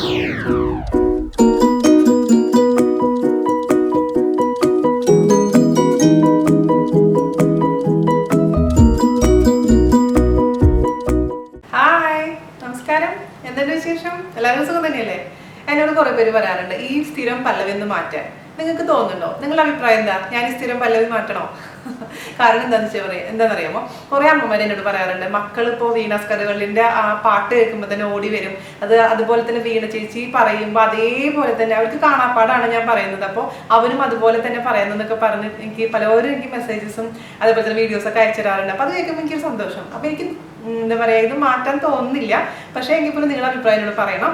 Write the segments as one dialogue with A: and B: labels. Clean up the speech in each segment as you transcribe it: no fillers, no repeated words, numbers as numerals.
A: നമസ്കാരം, എന്തുണ്ട് വിശേഷം? എല്ലാവരും സുഖം തന്നെയല്ലേ? എന്നോട് കുറെ പേര് പറയാറുണ്ട് ഈ സ്ഥിരം പല്ലവി ഒന്ന് മാറ്റാൻ. നിങ്ങൾക്ക് തോന്നുന്നുണ്ടോ? നിങ്ങളുടെ അഭിപ്രായം എന്താ? ഞാൻ ഈ സ്ഥിരം പല്ലവി മാറ്റണോ? കാരണം എന്താണെന്നറിയാമോ, കുറെ അമ്മമാർ എന്നോട് പറയാറുണ്ട് മക്കളിപ്പോൾ വീണാസ് കഥകളിന്റെ ആ പാട്ട് കേൾക്കുമ്പോൾ തന്നെ ഓടി വരും. അതുപോലെ തന്നെ വീണ ചേച്ചി പറയുമ്പോൾ അതേപോലെ തന്നെ അവർക്ക് കാണാപ്പാടാണ് ഞാൻ പറയുന്നത്. അപ്പോൾ അവരും അതുപോലെ തന്നെ പറയുന്നതെന്നൊക്കെ പറഞ്ഞ് എനിക്ക് മെസ്സേജസും അതേപോലെ തന്നെ വീഡിയോസൊക്കെ അയച്ചു തരാറുണ്ട്. അപ്പോൾ അത് കേൾക്കുമ്പോൾ എനിക്കൊരു സന്തോഷം. അപ്പോൾ എനിക്ക് എന്താ പറയുക, ഇത് മാറ്റാൻ തോന്നുന്നില്ല. പക്ഷേ എങ്കിൽ പോലും നിങ്ങളുടെ അഭിപ്രായം എന്നോട് പറയണം.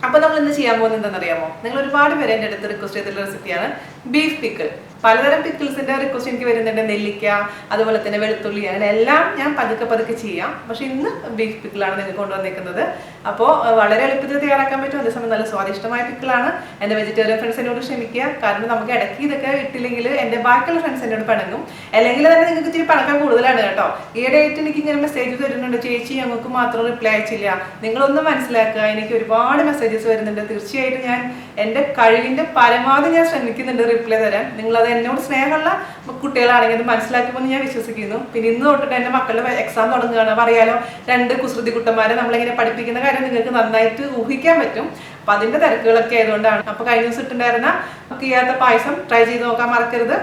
A: അപ്പോൾ നമ്മൾ ഇന്ന് ചെയ്യാൻ പോകുന്നത് എന്താണെന്നറിയാമോ? നിങ്ങൾ ഒരുപാട് പേര് എൻ്റെ അടുത്ത് റിക്വസ്റ്റ് ചെയ്തിട്ടുള്ള റെസിപ്പിയാണ് ബീഫ് പിക്കിൾ. പലതരം പിക്കിൾസിന്റെ റിക്വസ്റ്റ് എനിക്ക് വരുന്നുണ്ട്. നെല്ലിക്ക, അതുപോലെ തന്നെ വെളുത്തുള്ളി, അങ്ങനെ എല്ലാം ഞാൻ പതുക്കെ ചെയ്യാം. പക്ഷെ ഇന്ന് ബീഫ് പിക്കിളാണ് നിങ്ങൾക്ക് കൊണ്ടുവന്നിരിക്കുന്നത്. അപ്പോൾ വളരെ എളുപ്പത്തിൽ തയ്യാറാക്കാൻ പറ്റും. അതേസമയം നല്ല സ്വാദിഷ്ടമായ പിക്കിളാണ്. എൻ്റെ വെജിറ്റേറിയൻ ഫ്രണ്ട്സ് എന്നോട് ക്ഷമിക്കുക. കാരണം നമുക്ക് ഇടയ്ക്ക് ഇതൊക്കെ ഇട്ടില്ലെങ്കിൽ എൻ്റെ ബാക്കിയുള്ള ഫ്രണ്ട്സ് എന്നോട് പിണങ്ങും. അല്ലെങ്കിൽ തന്നെ നിങ്ങൾക്ക് ഇത്തിരി പണക്കം കൂടുതലാണ് കേട്ടോ. ഈയിടെയായിട്ട് എനിക്ക് ഇങ്ങനെ മെസ്സേജ് വരുന്നുണ്ട്, ചേച്ചി ഞങ്ങൾക്ക് മാത്രം റിപ്ലൈ അയച്ചില്ല. നിങ്ങളൊന്നും മനസ്സിലാക്കുക, എനിക്ക് ഒരുപാട് മെസ്സേജസ് വരുന്നുണ്ട്. തീർച്ചയായിട്ടും ഞാൻ എൻ്റെ കഴിവിൻ്റെ പരമാവധി ഞാൻ ശ്രമിക്കുന്നുണ്ട് റിപ്ലൈ തരാൻ. നിങ്ങളത് എന്നോട് സ്നേഹമുള്ള കുട്ടികളാണെങ്കിൽ അത് മനസ്സിലാക്കുമെന്ന് ഞാൻ വിശ്വസിക്കുന്നു. പിന്നെ ഇന്ന് തൊട്ടിട്ട് എൻ്റെ മക്കളുടെ എക്സാം തുടങ്ങുകയാണ്. അപ്പോൾ അറിയാലോ, 2 കുസൃതി കുട്ടന്മാരെ നമ്മളിങ്ങനെ പഠിപ്പിക്കുന്ന കാര്യം നിങ്ങൾക്ക് നന്നായിട്ട് ഊഹിക്കാൻ പറ്റും. അപ്പം അതിൻ്റെ തിരക്കുകളൊക്കെ ആയതുകൊണ്ടാണ്. അപ്പോൾ കഴിഞ്ഞ ദിവസം ഇട്ടുണ്ടായിരുന്ന ചെയ്യാത്ത പായസം ട്രൈ ചെയ്ത് നോക്കാൻ മറക്കരുത്.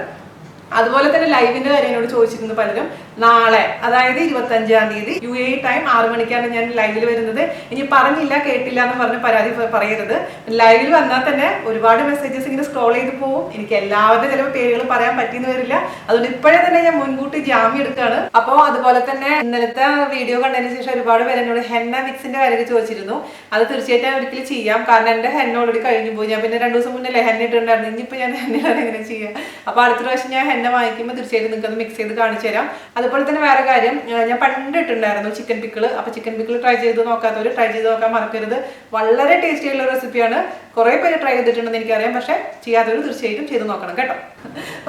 A: അതുപോലെ തന്നെ ലൈവിന്റെ കാര്യം എന്നോട് ചോദിച്ചിരുന്നു പലരും. നാളെ, അതായത് 25-ാം തീയതി UAE ടൈം 6 മണിക്കാണ് ഞാൻ ലൈവിൽ വരുന്നത്. ഇനി പറഞ്ഞില്ല കേട്ടില്ല എന്ന് പറഞ്ഞ് പരാതി പറയരുത്. ലൈവിൽ വന്നാൽ തന്നെ ഒരുപാട് മെസ്സേജസ് ഇങ്ങനെ സ്ക്രോൾ ചെയ്ത് പോകും. എനിക്ക് എല്ലാവരുടെ ചിലപ്പോൾ പേരുകൾ പറയാൻ പറ്റിയെന്ന് വരില്ല. അതുകൊണ്ട് ഇപ്പോഴേ തന്നെ ഞാൻ മുൻകൂട്ടി ജാമ്യം എടുക്കുകയാണ്. അപ്പോൾ അതുപോലെ തന്നെ ഇന്നലത്തെ വീഡിയോ കണ്ടതിന് ശേഷം ഒരുപാട് പേര് എന്നോട് ഹെന്ന മിക്സിന്റെ കാര്യമൊക്കെ ചോദിച്ചിരുന്നു. അത് തീർച്ചയായിട്ടും ഞാൻ ഒരിക്കലും ചെയ്യാം. കാരണം എൻ്റെ ഹെന്ന ഓൾറെഡി കഴിഞ്ഞു പോയി. ഞാൻ പിന്നെ 2 ദിവസം മുന്നേ ഹെന്ന ഇട്ടുണ്ടായിരുന്നു. ഇനിയിപ്പോൾ ഞാൻ ഹെന്നയാണ് എങ്ങനെ ചെയ്യാം. അപ്പോൾ അടുത്ത പ്രാവശ്യം ഞാൻ ഹെന്ന വാങ്ങിക്കുമ്പോൾ തീർച്ചയായിട്ടും നിങ്ങൾക്ക് അത് മിക്സ് ചെയ്ത് കാണിച്ചു തരാം. അതുപോലെ തന്നെ വേറെ കാര്യം, ഞാൻ പണ്ട് ഇട്ടുണ്ടായിരുന്നു ചിക്കൻ പിക്കിൾ. അപ്പോൾ ചിക്കൻ പിക്കിൾ ട്രൈ ചെയ്ത് നോക്കാത്തവർ ട്രൈ ചെയ്ത് നോക്കാൻ മറക്കരുത്. വളരെ ടേസ്റ്റി ആയിട്ടുള്ള റെസിപ്പിയാണ്. കുറേ പേര് ട്രൈ ചെയ്തിട്ടുണ്ടെന്ന് എനിക്കറിയാം. പക്ഷേ ചെയ്യാത്തവർ തീർച്ചയായിട്ടും ചെയ്ത് നോക്കണം കേട്ടോ.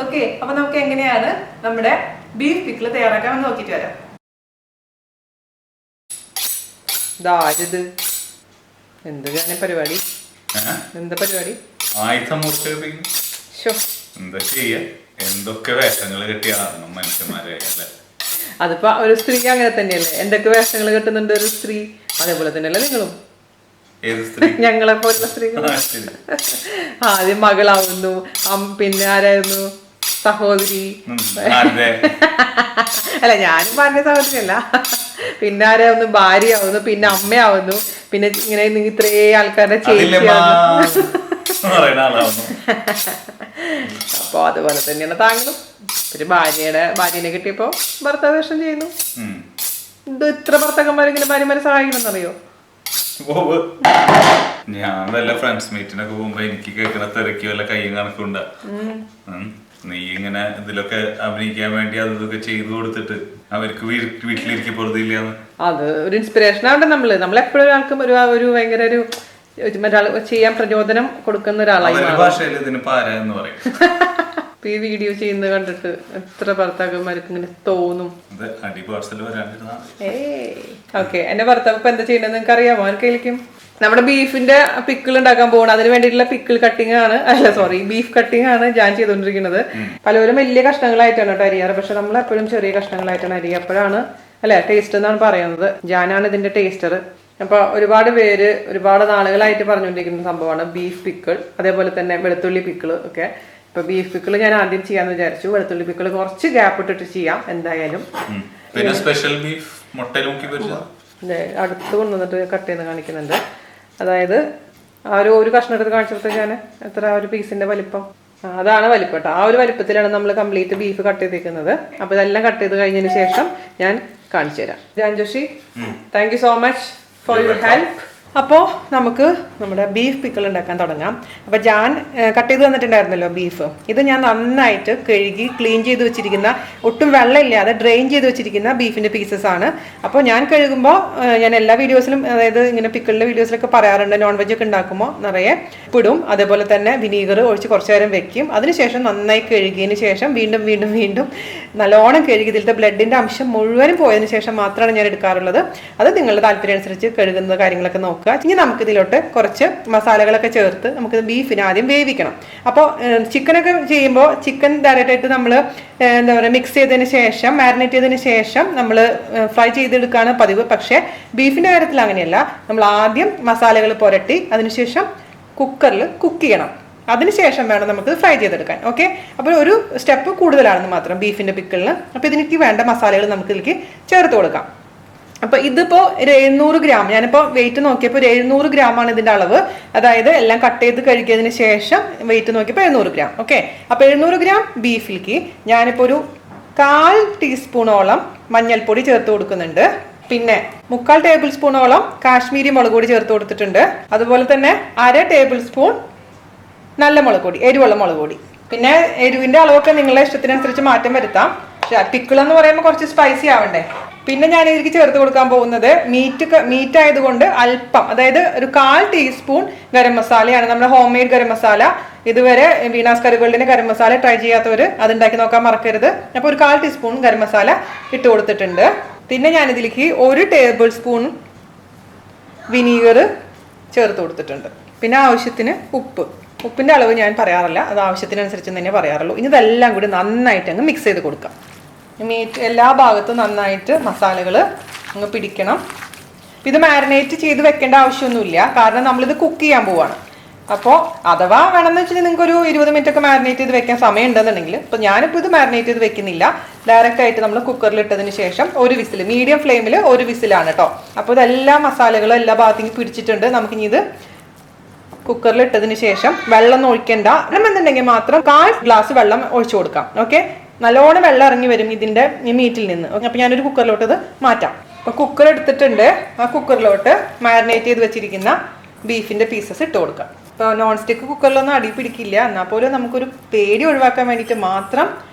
A: ഓക്കെ, അപ്പോൾ നമുക്ക് എങ്ങനെയാണ് നമ്മുടെ ബീഫ് പിക്കിൾ തയ്യാറാക്കാമെന്ന് നോക്കിയിട്ട് വരാം. എന്ത് പരിപാടി? എന്താ പരിപാടി?
B: എന്താ ചെയ്യാ, എന്തൊക്കെ വേഷങ്ങൾ കെട്ടിയാണ് മനുഷ്യന്മാരെ.
A: അതിപ്പോ ഒരു സ്ത്രീ അങ്ങനെ തന്നെയല്ലേ, എന്തൊക്കെ വേഷങ്ങൾ കെട്ടുന്നുണ്ട് ഒരു സ്ത്രീ. അതേപോലെ തന്നെയല്ലേ നിങ്ങളും, ഞങ്ങളെ പോലുള്ള സ്ത്രീകൾ. ആദ്യം മകളാവുന്നു, പിന്നെ ആരായിരുന്നു, സഹോദരി. അല്ല, ഞാനും പറഞ്ഞ സഹോദരിയല്ല. പിന്നെ ആരാവുന്നു, ഭാര്യയാവുന്നു, പിന്നെ അമ്മയാവുന്നു, പിന്നെ ഇങ്ങനെ ഇത്രേ ആൾക്കാരുടെ ചേച്ചിയാവുന്നു. അപ്പൊ അതുപോലെ തന്നെയാണ് താങ്കളും. ഒരു ഭാര്യനെ കിട്ടിയപ്പോ ഭർത്താവ് വേഷം ചെയ്യുന്നു. ഇത് ഇത്ര ഭർത്താക്കന്മാരെങ്കിലും ഭാര്യമാരെ സഹായിക്കണമെന്നറിയോ?
B: ഞാൻ വല്ല ഫ്രണ്ട്സ് മീറ്റിനൊക്കെ പോകുമ്പോ എനിക്ക് കേൾക്കണ തിരക്കി വല്ല കയ്യും കണക്കുണ്ടാ. നീ ഇങ്ങനെ ഇതിലൊക്കെ അഭിനയിക്കാൻ വേണ്ടി അതൊക്കെ ചെയ്തു കൊടുത്തിട്ട് അവർക്ക് വീട്ടിലിരിക്കെ പൊറുതില്ലാന്ന്. അത്
A: ഒരു ഇൻസ്പിറേഷൻ ആവട്ടെ. നമ്മളെപ്പോഴും ഒരാൾക്കും ഒരു ഭയങ്കര ഒരു ചെയ്യാൻ പ്രചോദനം കൊടുക്കുന്ന ഒരാളായി.
B: ഭാഷയിൽ ഇതിന് പാര എന്ന് പറയും.
A: ഈ വീഡിയോ ചെയ്യുന്നത് കണ്ടിട്ട് എത്ര ഭർത്താക്കന്മാർക്ക് ഇങ്ങനെ തോന്നും. ഓക്കെ, എന്റെ ഭർത്താവ് ഇപ്പൊ എന്താ ചെയ്യണമെന്ന് നിങ്ങൾക്ക് അറിയാമോ? ആർക്കായിരിക്കും? നമ്മുടെ ബീഫിന്റെ പിക്കിൾ ഉണ്ടാക്കാൻ പോകണം. അതിന് വേണ്ടിയിട്ടുള്ള പിക്കിൾ കട്ടിംഗ് ആണ്, ബീഫ് കട്ടിംഗ് ആണ് ഞാൻ ചെയ്തുകൊണ്ടിരിക്കുന്നത്. പലരും വലിയ കഷ്ണങ്ങളായിട്ടാണ് കേട്ടോ അരിയാറ്. പക്ഷെ നമ്മൾ എപ്പോഴും ചെറിയ കഷ്ണങ്ങളായിട്ടാണ് അരിയുക. അപ്പോഴാണ് അല്ലെ ടേസ്റ്റ് എന്നാണ് പറയുന്നത്. ഞാനാണ് ഇതിന്റെ ടേസ്റ്റർ. അപ്പോൾ ഒരുപാട് നാളുകളായിട്ട് പറഞ്ഞുകൊണ്ടിരിക്കുന്ന സംഭവമാണ് ബീഫ് പിക്കിൾ. അതേപോലെ തന്നെ വെളുത്തുള്ളി പിക്കിൾ ഒക്കെ. ഇപ്പൊ ബീഫ് പിക്കിൾ ഞാൻ ആദ്യം ചെയ്യാന്ന് വിചാരിച്ചു. വെളുത്തുള്ളി പിക്കിൾ കുറച്ച് ഗ്യാപ്പ് ഇട്ടിട്ട് ചെയ്യാം എന്തായാലും. അടുത്ത് കൊണ്ടുവന്നിട്ട് കട്ട് ചെയ്ത് കാണിക്കുന്നുണ്ട്. അതായത് ആ ഒരു കഷ്ണം എടുത്ത് കാണിച്ചെടുത്ത് ഞാൻ എത്ര ഒരു പീസിന്റെ വലിപ്പം, അതാണ് വലിപ്പം കേട്ടോ. ആ ഒരു വലിപ്പത്തിലാണ് നമ്മൾ കംപ്ലീറ്റ് ബീഫ് കട്ട് ചെയ്തേക്കുന്നത്. അപ്പോൾ ഇതെല്ലാം കട്ട് ചെയ്ത് കഴിഞ്ഞതിന് ശേഷം ഞാൻ കാണിച്ചു തരാം. ജാൻജോഷി, thank you so much for your help. അപ്പോൾ നമുക്ക് നമ്മുടെ ബീഫ് പിക്കിൾ ഉണ്ടാക്കാൻ തുടങ്ങാം. അപ്പോൾ ഞാൻ കട്ട് ചെയ്ത് തന്നിട്ടുണ്ടായിരുന്നല്ലോ ബീഫ്. ഇത് ഞാൻ നന്നായിട്ട് കഴുകി ക്ലീൻ ചെയ്ത് വെച്ചിരിക്കുന്ന, ഒട്ടും വെള്ളമില്ലാതെ ഡ്രെയിൻ ചെയ്ത് വെച്ചിരിക്കുന്ന ബീഫിൻ്റെ പീസസ് ആണ്. അപ്പോൾ ഞാൻ കഴുകുമ്പോൾ ഞാൻ എല്ലാ വീഡിയോസിലും, അതായത് ഇങ്ങനെ പിക്കിളിൻ്റെ വീഡിയോസിലൊക്കെ പറയാറുണ്ട്, നോൺ വെജ് ഒക്കെ ഉണ്ടാക്കുമ്പോൾ നിറയെ ഉപ്പിടും, അതേപോലെ തന്നെ വിനീഗർ ഒഴിച്ച് കുറച്ച് നേരം വെക്കും. അതിനുശേഷം നന്നായി കഴുകിയതിന് ശേഷം വീണ്ടും നല്ലോണം കഴുകി ഇതിലത്തെ ബ്ലഡിൻ്റെ അംശം മുഴുവനും പോയതിന് ശേഷം മാത്രമാണ് ഞാൻ എടുക്കാറുള്ളത്. അത് നിങ്ങളുടെ താല്പര്യം അനുസരിച്ച് കഴുകുന്ന കാര്യങ്ങളൊക്കെ നോക്കുക. നോക്കുക. ഇനി നമുക്ക് ഇതിലോട്ട് കുറച്ച് മസാലകളൊക്കെ ചേർത്ത് നമുക്ക് ബീഫിനെ ആദ്യം വേവിക്കണം. അപ്പോൾ ചിക്കനൊക്കെ ചെയ്യുമ്പോൾ ചിക്കൻ ഡയറക്റ്റായിട്ട് നമ്മൾ എന്താ പറയുക മിക്സ് ചെയ്തതിന് ശേഷം മാരിനേറ്റ് ചെയ്തതിന് ശേഷം നമ്മൾ ഫ്രൈ ചെയ്തെടുക്കുകയാണ് പതിവ്. പക്ഷേ ബീഫിൻ്റെ കാര്യത്തിൽ അങ്ങനെയല്ല. നമ്മൾ ആദ്യം മസാലകൾ പുരട്ടി അതിനുശേഷം കുക്കറിൽ കുക്ക് ചെയ്യണം. അതിനുശേഷം വേണം നമുക്ക് ഫ്രൈ ചെയ്തെടുക്കാൻ. ഓക്കെ, അപ്പോൾ ഒരു സ്റ്റെപ്പ് കൂടുതലാണെന്ന് മാത്രം ബീഫിൻ്റെ പിക്കിളിന്. അപ്പോൾ ഇതിലേക്ക് വേണ്ട മസാലകൾ നമുക്ക് ഇതിലേക്ക് ചേർത്ത് കൊടുക്കാം. അപ്പോൾ ഇതിപ്പോൾ ഒരു 700 ഗ്രാം, ഞാനിപ്പോൾ വെയിറ്റ് നോക്കിയപ്പോൾ ഒരു 700 ഗ്രാമാണ് ഇതിൻ്റെ അളവ്. അതായത് എല്ലാം കട്ട് ചെയ്ത് കഴുകിയതിന് ശേഷം വെയിറ്റ് നോക്കിയപ്പോൾ 700 ഗ്രാം. ഓക്കെ, അപ്പോൾ 700 ഗ്രാം ബീഫിലേക്ക് ഞാനിപ്പോൾ ഒരു 1/4 ടീസ്പൂണോളം മഞ്ഞൾപ്പൊടി ചേർത്ത് കൊടുക്കുന്നുണ്ട്. പിന്നെ 3/4 ടേബിൾ സ്പൂണോളം കാശ്മീരി മുളക് പൊടി ചേർത്ത് കൊടുത്തിട്ടുണ്ട്. അതുപോലെ തന്നെ 1/2 ടേബിൾ സ്പൂൺ നല്ല മുളക് പൊടി, എരിവുള്ള മുളക് പൊടി. പിന്നെ എരിവിൻ്റെ അളവൊക്കെ നിങ്ങളുടെ ഇഷ്ടത്തിനനുസരിച്ച് മാറ്റം വരുത്താം. പക്ഷേ പിക്കിൾ എന്ന് പറയുമ്പോൾ കുറച്ച് സ്പൈസി ആവണ്ടേ. പിന്നെ ഞാൻ ഇതിലേക്ക് ചേർത്ത് കൊടുക്കാൻ പോകുന്നത് മീറ്റ് ആയതുകൊണ്ട് അല്പം, അതായത് ഒരു 1/4 ടീസ്പൂൺ ഗരം മസാലയാണ്. നമ്മുടെ ഹോം മെയ്ഡ് ഗരം മസാല. ഇതുവരെ വീണാസ് കറി വേൾഡിന്റെ ഗരം മസാല ട്രൈ ചെയ്യാത്തവർ അതുണ്ടാക്കി നോക്കാൻ മറക്കരുത്. അപ്പോൾ ഒരു 1/4 ടീസ്പൂൺ ഗരം മസാല ഇട്ട് കൊടുത്തിട്ടുണ്ട്. പിന്നെ ഞാനിതിലേക്ക് 1 ടേബിൾ സ്പൂൺ വിനീഗർ ചേർത്ത് കൊടുത്തിട്ടുണ്ട്. പിന്നെ ആവശ്യത്തിന് ഉപ്പിൻ്റെ അളവ് ഞാൻ പറയാറില്ല, അത് ആവശ്യത്തിനനുസരിച്ച് തന്നെ പറയാറുള്ളൂ. ഇനി ഇതെല്ലാം കൂടി നന്നായിട്ട് അങ്ങ് മിക്സ് ചെയ്ത് കൊടുക്കാം. മീറ്റ് എല്ലാ ഭാഗത്തും നന്നായിട്ട് മസാലകൾ അങ്ങ് പിടിക്കണം. ഇത് മാരിനേറ്റ് ചെയ്ത് വെക്കേണ്ട ആവശ്യമൊന്നുമില്ല, കാരണം നമ്മളിത് കുക്ക് ചെയ്യാൻ പോവാണ്. അപ്പോൾ അഥവാ വേണമെന്ന് വെച്ചിട്ടുണ്ടെങ്കിൽ നിങ്ങൾക്ക് ഒരു 20 മിനിറ്റ് ഒക്കെ മാരിനേറ്റ് ചെയ്ത് വെക്കാൻ സമയം ഉണ്ടെന്നുണ്ടെങ്കിൽ, ഇപ്പോൾ ഞാനിപ്പോൾ ഇത് മാരിനേറ്റ് ചെയ്ത് വെക്കുന്നില്ല. ഡയറക്റ്റ് ആയിട്ട് നമ്മൾ കുക്കറിൽ ഇട്ടതിന് ശേഷം ഒരു വിസിൽ, മീഡിയം ഫ്ലെയിമിൽ ഒരു വിസിലാണ് കേട്ടോ. അപ്പോൾ ഇതെല്ലാ മസാലകളും എല്ലാ ഭാഗത്തേക്കും പിടിച്ചിട്ടുണ്ട്. നമുക്കിനി ഇത് കുക്കറിൽ ഇട്ടതിന് ശേഷം വെള്ളം ഒഴിക്കേണ്ട. എന്നുണ്ടെങ്കിൽ മാത്രം 1/4 ഗ്ലാസ് വെള്ളം ഒഴിച്ചു കൊടുക്കാം. ഓക്കെ, നല്ലോണം വെള്ളം ഇറങ്ങി വരും ഇതിൻ്റെ മീറ്റിൽ നിന്ന്. അപ്പോൾ ഞാനൊരു കുക്കറിലോട്ട് ഇത് മാറ്റാം. അപ്പോൾ കുക്കർ എടുത്തിട്ടുണ്ട്. ആ കുക്കറിലോട്ട് മാരിനേറ്റ് ചെയ്ത് വെച്ചിരിക്കുന്ന ബീഫിൻ്റെ പീസസ് ഇട്ട് കൊടുക്കാം. ഇപ്പോൾ നോൺ സ്റ്റിക്ക് കുക്കറിലൊന്നും അടി പിടിക്കില്ല. എന്നാൽ പോലും നമുക്കൊരു പേടി ഒഴിവാക്കാൻ വേണ്ടിയിട്ട് മാത്രം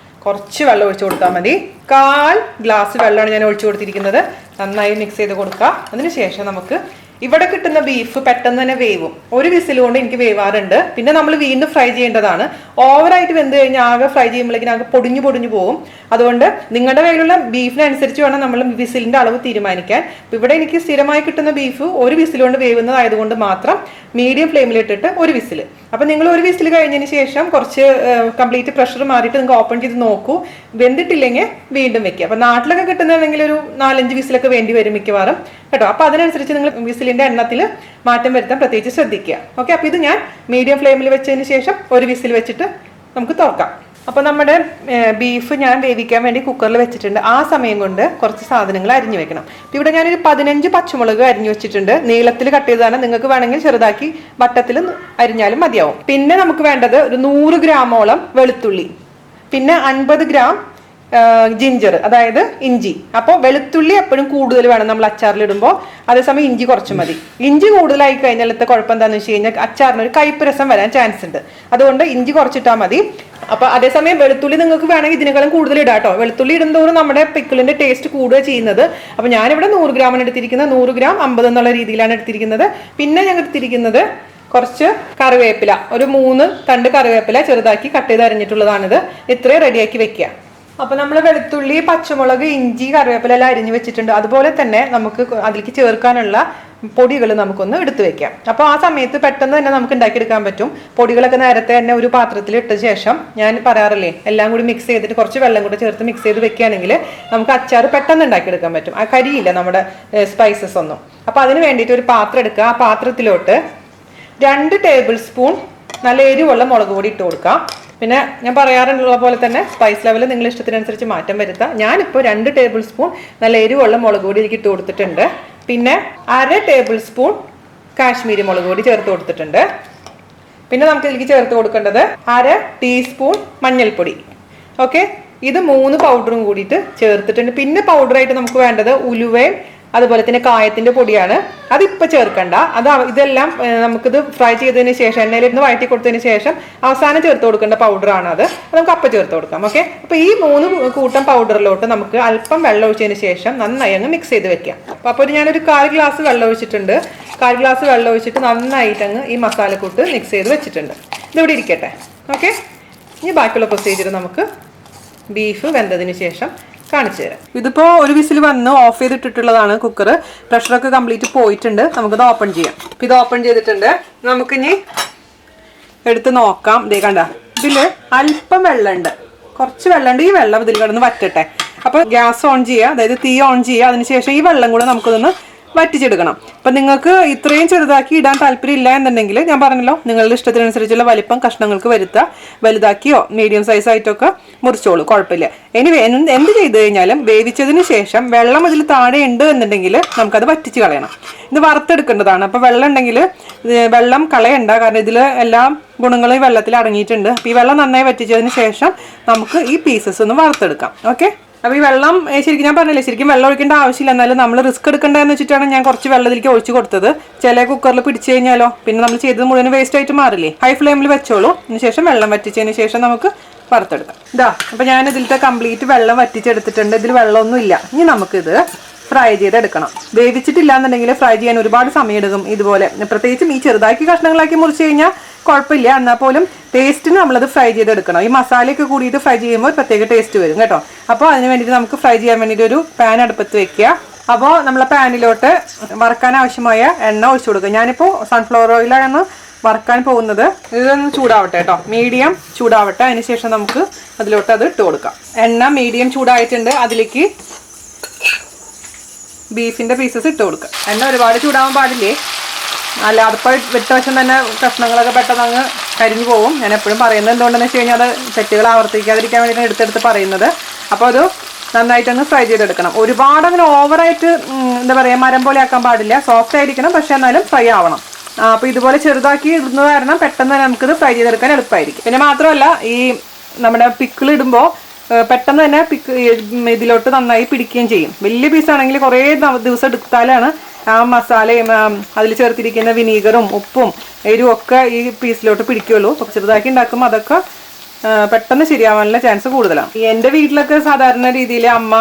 A: കുറച്ച് വെള്ളം ഒഴിച്ചു കൊടുത്താൽ മതി. 1/4 ഗ്ലാസ് വെള്ളമാണ് ഞാൻ ഒഴിച്ചു കൊടുത്തിരിക്കുന്നത്. നന്നായി മിക്സ് ചെയ്ത് കൊടുക്കുക. അതിനുശേഷം നമുക്ക് ഇവിടെ കിട്ടുന്ന ബീഫ് പെട്ടെന്ന് തന്നെ വേവും. ഒരു വിസിൽ കൊണ്ട് എനിക്ക് വേവാറുണ്ട്. പിന്നെ നമ്മൾ വീണ്ടും ഫ്രൈ ചെയ്യേണ്ടതാണ്. ഓവറായിട്ട് വെന്ത് കഴിഞ്ഞാൽ ആകെ ഫ്രൈ ചെയ്യുമ്പോഴേക്കും ആകെ പൊടിഞ്ഞു പോകും. അതുകൊണ്ട് നിങ്ങളുടെ കയ്യിലുള്ള ബീഫിനനുസരിച്ച് വേണം നമ്മൾ വിസിലിൻ്റെ അളവ് തീരുമാനിക്കാൻ. ഇവിടെ എനിക്ക് സ്ഥിരമായി കിട്ടുന്ന ബീഫ് ഒരു വിസിൽ കൊണ്ട് വേവുന്നതായതുകൊണ്ട് മാത്രം മീഡിയം ഫ്ലെയിമിലിട്ടിട്ട് ഒരു വിസിൽ. അപ്പം നിങ്ങൾ ഒരു വിസിൽ കഴിഞ്ഞതിന് ശേഷം കുറച്ച് കംപ്ലീറ്റ് പ്രഷർ മാറിയിട്ട് നിങ്ങൾക്ക് ഓപ്പൺ ചെയ്ത് നോക്കൂ. വെന്തിട്ടില്ലെങ്കിൽ വീണ്ടും വെക്കുക. അപ്പം നാട്ടിലൊക്കെ കിട്ടുന്നതാണെങ്കിൽ ഒരു 4-5 വിസിലൊക്കെ വേണ്ടി വരും മിക്കവാറും കേട്ടോ. അപ്പോൾ അതിനനുസരിച്ച് നിങ്ങൾ വിസിലിൻ്റെ എണ്ണത്തിൽ മാറ്റം വരുത്താൻ പ്രത്യേകിച്ച് ശ്രദ്ധിക്കുക. ഓക്കെ, അപ്പോൾ ഇത് ഞാൻ മീഡിയം ഫ്ലെയിമിൽ വെച്ചതിന് ശേഷം ഒരു വിസിൽ വെച്ചിട്ട് നമുക്ക് തുറക്കാം. അപ്പോൾ നമ്മുടെ ബീഫ് ഞാൻ വേവിക്കാൻ വേണ്ടി കുക്കറിൽ വെച്ചിട്ടുണ്ട്. ആ സമയം കൊണ്ട് കുറച്ച് സാധനങ്ങൾ അരിഞ്ഞു വെക്കണം. ഇവിടെ ഞാനൊരു 15 പച്ചമുളക് അരിഞ്ഞു വെച്ചിട്ടുണ്ട്. നീളത്തിൽ കട്ട് ചെയ്തതാണ്. നിങ്ങൾക്ക് വേണമെങ്കിൽ ചെറുതാക്കി വട്ടത്തിൽ അരിഞ്ഞാലും മതിയാവും. പിന്നെ നമുക്ക് വേണ്ടത് ഒരു 100 ഗ്രാമോളം വെളുത്തുള്ളി, പിന്നെ 50 ഗ്രാം ജിഞ്ചർ, അതായത് ഇഞ്ചി. അപ്പോൾ വെളുത്തുള്ളി എപ്പോഴും കൂടുതൽ വേണം നമ്മൾ അച്ചാറിലിടുമ്പോൾ. അതേസമയം ഇഞ്ചി കുറച്ച് മതി. ഇഞ്ചി കൂടുതലായി കഴിഞ്ഞാലത്തെ കുഴപ്പം എന്താണെന്ന് വെച്ച് കഴിഞ്ഞാൽ അച്ചാറിന് ഒരു കയ്പ്പ് രസം വരാൻ ചാൻസ് ഉണ്ട്. അതുകൊണ്ട് ഇഞ്ചി കുറച്ചിട്ടാൽ മതി. അപ്പോൾ അതേസമയം വെളുത്തുള്ളി നിങ്ങൾക്ക് വേണമെങ്കിൽ ഇതിനേക്കാളും കൂടുതൽ ഇടാം കേട്ടോ. വെളുത്തുള്ളി ഇടുന്നതോറും നമ്മുടെ പിക്കിളിന്റെ ടേസ്റ്റ് കൂടുക ചെയ്യുന്നത്. അപ്പോൾ ഞാനിവിടെ 100 ഗ്രാമാണ് എടുത്തിരിക്കുന്നത്. 100 ഗ്രാം 50 എന്നുള്ള രീതിയിലാണ് എടുത്തിരിക്കുന്നത്. പിന്നെ ഞങ്ങൾ എടുത്തിരിക്കുന്നത് കുറച്ച് കറിവേപ്പില, ഒരു 3 തണ്ട് കറിവേപ്പില ചെറുതാക്കി കട്ട് ചെയ്ത് അരിഞ്ഞിട്ടുള്ളതാണിത്. ഇത്രയും റെഡിയാക്കി വെക്കുക. അപ്പോൾ നമ്മൾ വെളുത്തുള്ളി, പച്ചമുളക്, ഇഞ്ചി, കറിവേപ്പില എല്ലാം അരിഞ്ഞു വെച്ചിട്ടുണ്ട്. അതുപോലെ തന്നെ നമുക്ക് അതിലേക്ക് ചേർക്കാനുള്ള പൊടികൾ നമുക്കൊന്ന് എടുത്തു വെക്കാം. അപ്പോൾ ആ സമയത്ത് പെട്ടെന്ന് തന്നെ നമുക്ക് ഉണ്ടാക്കിയെടുക്കാൻ പറ്റും. പൊടികളൊക്കെ നേരത്തെ തന്നെ ഒരു പാത്രത്തിൽ ഇട്ട ശേഷം, ഞാൻ പറയാറില്ലേ, എല്ലാം കൂടി മിക്സ് ചെയ്തിട്ട് കുറച്ച് വെള്ളം കൂടി ചേർത്ത് മിക്സ് ചെയ്ത് വെക്കുകയാണെങ്കിൽ നമുക്ക് അച്ചാർ പെട്ടെന്ന് ഉണ്ടാക്കിയെടുക്കാൻ പറ്റും. ആ കരിയില്ല നമ്മുടെ സ്പൈസസ് ഒന്നും. അപ്പോൾ അതിന് വേണ്ടിയിട്ട് ഒരു പാത്രം എടുക്കുക. ആ പാത്രത്തിലോട്ട് 2 ടേബിൾ സ്പൂൺ നല്ല എരിവുള്ള മുളക് പൊടി ഇട്ട് കൊടുക്കാം. പിന്നെ ഞാൻ പറയാറുള്ള പോലെ തന്നെ സ്പൈസ് ലെവൽ നിങ്ങൾ ഇഷ്ടത്തിനനുസരിച്ച് മാറ്റം വരുത്താം. ഞാനിപ്പോൾ 2 ടേബിൾ സ്പൂൺ നല്ല എരിവുള്ള മുളക് പൊടി ഇതിലേക്ക് ഇട്ട് കൊടുത്തിട്ടുണ്ട്. പിന്നെ 1/2 ടേബിൾ സ്പൂൺ കാശ്മീരി മുളക് പൊടി ചേർത്ത് കൊടുത്തിട്ടുണ്ട്. പിന്നെ നമുക്ക് ഇതിലേക്ക് ചേർത്ത് കൊടുക്കേണ്ടത് 1/2 ടീസ്പൂൺ മഞ്ഞൾപ്പൊടി. ഓക്കെ, ഇത് 3 പൗഡറും കൂടിയിട്ട് ചേർത്തിട്ടുണ്ട്. പിന്നെ പൗഡറായിട്ട് നമുക്ക് വേണ്ടത് ഉലുവയും അതുപോലെ തന്നെ കായത്തിന്റെ പൊടിയാണ്. അതിപ്പോൾ ചേർക്കണ്ട. ഇതെല്ലാം നമുക്കിത് ഫ്രൈ ചെയ്തതിന് ശേഷം, എണ്ണയിലിരുന്ന് വഴറ്റി കൊടുത്തതിന് ശേഷം അവസാനം ചേർത്ത് കൊടുക്കേണ്ട പൗഡറാണ്. അത് നമുക്ക് അപ്പം ചേർത്ത് കൊടുക്കാം. ഓക്കെ, അപ്പോൾ ഈ 3 കൂട്ടം പൗഡറിലോട്ട് നമുക്ക് അല്പം വെള്ളം ഒഴിച്ചതിന് ശേഷം നന്നായി അങ്ങ് മിക്സ് ചെയ്ത് വെക്കാം. അപ്പോൾ ഞാനൊരു 1/4 ഗ്ലാസ് വെള്ളം ഒഴിച്ചിട്ടുണ്ട്. 1/4 ഗ്ലാസ് വെള്ളം ഒഴിച്ചിട്ട് നന്നായിട്ട് അങ്ങ് ഈ മസാലക്കൂട്ട് മിക്സ് ചെയ്ത് വെച്ചിട്ടുണ്ട്. ഇതിവിടെ ഇരിക്കട്ടെ. ഓക്കെ, ഇനി ബാക്കിയുള്ള പ്രൊസീജിയർ നമുക്ക് ബീഫ് വെന്തതിന് ശേഷം കാണിച്ചു തരാം. ഇതിപ്പോൾ ഒരു വിസിൽ വന്ന് ഓഫ് ചെയ്തിട്ടിട്ടുള്ളതാണ് കുക്കർ. പ്രഷറൊക്കെ കംപ്ലീറ്റ് പോയിട്ടുണ്ട്. നമുക്കിത് ഓപ്പൺ ചെയ്യാം. ഇപ്പം ഇത് ഓപ്പൺ ചെയ്തിട്ടുണ്ട്. നമുക്കിനി എടുത്ത് നോക്കാം. ഇതേ കണ്ട, ഇതിൽ അല്പം വെള്ളമുണ്ട്, കുറച്ച് വെള്ളമുണ്ട്. ഈ വെള്ളം ഇതിൽ കിടന്ന് വറ്റട്ടെ. അപ്പോൾ ഗ്യാസ് ഓൺ ചെയ്യുക, അതായത് തീ ഓൺ ചെയ്യുക. അതിനുശേഷം ഈ വെള്ളം കൂടെ നമുക്കിതൊന്ന് വറ്റിച്ചെടുക്കണം. അപ്പം നിങ്ങൾക്ക് ഇത്രയും ചെറുതാക്കി ഇടാൻ താല്പര്യം ഇല്ല എന്നുണ്ടെങ്കിൽ ഞാൻ പറഞ്ഞല്ലോ, നിങ്ങളുടെ ഇഷ്ടത്തിനനുസരിച്ചുള്ള വലിപ്പം കഷ്ണങ്ങൾക്ക് വരുത്തുക. വലുതാക്കിയോ മീഡിയം സൈസ് ആയിട്ടൊക്കെ മുറിച്ചോളൂ, കുഴപ്പമില്ല. ഇനി എന്ത് ചെയ്ത് കഴിഞ്ഞാലും വേവിച്ചതിന് ശേഷം വെള്ളം ഇതിൽ താഴെ ഉണ്ട് എന്നുണ്ടെങ്കിൽ നമുക്കത് വറ്റിച്ച് കളയണം. ഇത് വറുത്തെടുക്കേണ്ടതാണ്. അപ്പോൾ വെള്ളം ഉണ്ടെങ്കിൽ വെള്ളം കളയണ്ട, കാരണം ഇതിൽ എല്ലാ ഗുണങ്ങളും ഈ വെള്ളത്തിൽ അടങ്ങിയിട്ടുണ്ട്. അപ്പോൾ ഈ വെള്ളം നന്നായി വറ്റിച്ചതിന് ശേഷം നമുക്ക് ഈ പീസസ് ഒന്ന് വറുത്തെടുക്കാം. ഓക്കെ. അപ്പോൾ ഈ വെള്ളം ശരിക്കും ഞാൻ പറഞ്ഞില്ലേ, ശരിക്കും വെള്ളം ഒഴിക്കേണ്ട ആവശ്യമില്ല. എന്നാലും നമ്മൾ റിസ്ക് എടുക്കേണ്ടതെന്ന് വെച്ചിട്ടാണ് ഞാൻ കുറച്ച് വെള്ളത്തിലേക്ക് ഒഴിച്ച് കൊടുത്തത്. ചില കുക്കറിൽ പിടിച്ചു കഴിഞ്ഞാലോ പിന്നെ നമ്മൾ ചെയ്തത് മുഴുവൻ വേസ്റ്റ് ആയിട്ട് മാറില്ലേ. ഹൈ ഫ്ലെയിമിൽ വെച്ചോളൂ. അതിന് ശേഷം വെള്ളം വറ്റിച്ചതിന് ശേഷം നമുക്ക് വറുത്തെടുക്കാം. ഇതാ, അപ്പോൾ ഞാൻ ഇതിലത്തെ കംപ്ലീറ്റ് വെള്ളം വറ്റിച്ചെടുത്തിട്ടുണ്ട്. ഇതിൽ വെള്ളമൊന്നും ഇല്ല. ഇനി നമുക്കിത് ഫ്രൈ ചെയ്തെടുക്കണം. വേവിച്ചിട്ടില്ല എന്നുണ്ടെങ്കിൽ ഫ്രൈ ചെയ്യാൻ ഒരുപാട് സമയം എടുക്കും. ഇതുപോലെ പ്രത്യേകിച്ചും ഈ ചെറുതാക്കി കഷ്ണങ്ങളാക്കി മുറിച്ച് കഴിഞ്ഞാൽ കുഴപ്പമില്ല. എന്നാൽ പോലും ടേസ്റ്റിന് നമ്മളത് ഫ്രൈ ചെയ്തെടുക്കണം. ഈ മസാലയൊക്കെ കൂടിയിട്ട് ഫ്രൈ ചെയ്യുമ്പോൾ പ്രത്യേക ടേസ്റ്റ് വരും കേട്ടോ. അപ്പോൾ അതിന് വേണ്ടിയിട്ട് നമുക്ക് ഫ്രൈ ചെയ്യാൻ വേണ്ടിയിട്ട് ഒരു പാൻ അടുപ്പത്ത് വെക്കുക. അപ്പോൾ നമ്മളെ പാനിലോട്ട് വറുക്കാൻ ആവശ്യമായ എണ്ണ ഒഴിച്ചു കൊടുക്കുക. ഞാനിപ്പോൾ സൺഫ്ലവർ ഓയിലാണ് വറുക്കാൻ പോകുന്നത്. ഇതൊന്ന് ചൂടാവട്ടെ കേട്ടോ, മീഡിയം ചൂടാവട്ടെ. അതിനുശേഷം നമുക്ക് അതിലോട്ട് അത് ഇട്ട് കൊടുക്കാം. എണ്ണ മീഡിയം ചൂടായിട്ടുണ്ട്. അതിലേക്ക് ബീഫിൻ്റെ പീസസ് ഇട്ട് കൊടുക്കുക. എണ്ണ ഒരുപാട് ചൂടാവാൻ പാടില്ലേ, അല്ലാതെ ഇപ്പോൾ വെട്ട വശം തന്നെ കഷ്ണങ്ങളൊക്കെ പെട്ടെന്ന് അങ്ങ് കരിഞ്ഞു പോകും. ഞാൻ എപ്പോഴും പറയുന്നത് എന്തുകൊണ്ടെന്ന് വെച്ച് കഴിഞ്ഞാൽ അത് തെറ്റുകൾ ആവർത്തിക്കാതിരിക്കാൻ വേണ്ടിയിട്ടാണ് എടുത്തെടുത്ത് പറയുന്നത്. അപ്പോൾ അത് നന്നായിട്ടങ്ങ് ഫ്രൈ ചെയ്തെടുക്കണം. ഒരുപാട് അങ്ങനെ ഓവറായിട്ട് എന്താ പറയുക മരം പോലെ ആക്കാൻ പാടില്ല. സോഫ്റ്റ് ആയിരിക്കണം, പക്ഷേ എന്നാലും ഫ്രൈ ആവണം. അപ്പോൾ ഇതുപോലെ ചെറുതാക്കി ഇടുന്നത് കാരണം പെട്ടെന്ന് തന്നെ നമുക്കിത് ഫ്രൈ ചെയ്തെടുക്കാൻ എളുപ്പമായിരിക്കും. പിന്നെ മാത്രമല്ല, ഈ നമ്മുടെ പിക്കിൾ ഇടുമ്പോൾ പെട്ടെന്ന് തന്നെ ഇതിലോട്ട് നന്നായി പിടിക്കുകയും ചെയ്യും. വലിയ പീസാണെങ്കിൽ കുറേ ദിവസം എടുത്താലാണ് ആ മസാലയും അതിൽ ചേർത്തിരിക്കുന്ന വിനീഗറും ഉപ്പും എരിവും ഒക്കെ ഈ പീസിലോട്ട് പിടിക്കുള്ളൂ. ചെറുതാക്കി ഉണ്ടാക്കുമ്പോൾ അതൊക്കെ പെട്ടെന്ന് ശരിയാവാനുള്ള ചാൻസ് കൂടുതലാണ്. എൻ്റെ വീട്ടിലൊക്കെ സാധാരണ രീതിയിൽ അമ്മ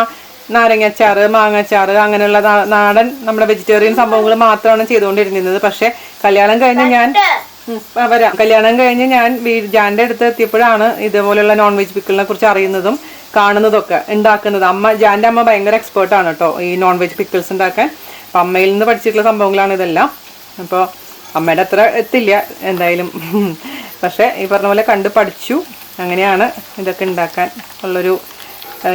A: നാരങ്ങാച്ചാറ്, മാങ്ങാച്ചാറ്, അങ്ങനെയുള്ള നാടൻ നമ്മുടെ വെജിറ്റേറിയൻ സംഭവങ്ങൾ മാത്രമാണ് ചെയ്തുകൊണ്ടിരുന്നത്. പക്ഷെ കല്യാണം കഴിഞ്ഞ് കല്യാണം കഴിഞ്ഞ് ഞാൻ ജാൻ്റെ അടുത്ത് എത്തിയപ്പോഴാണ് ഇതുപോലെയുള്ള നോൺ വെജ് പിക്കിളിനെ കുറിച്ച് അറിയുന്നതും കാണുന്നതൊക്കെ. ഉണ്ടാക്കുന്നത് ജാൻ്റെ അമ്മ ഭയങ്കര എക്സ്പേർട്ടാണ് കേട്ടോ ഈ നോൺ വെജ് പിക്കിൾസ് ഉണ്ടാക്കാൻ. അപ്പം അമ്മയിൽ നിന്ന് പഠിച്ചിട്ടുള്ള സംഭവങ്ങളാണ് ഇതെല്ലാം. അപ്പോൾ അമ്മയുടെ അത്ര എത്തില്ല എന്തായാലും, പക്ഷേ ഈ പറഞ്ഞ പോലെ കണ്ട് പഠിച്ചു. അങ്ങനെയാണ് ഇതൊക്കെ ഉണ്ടാക്കാൻ ഉള്ളൊരു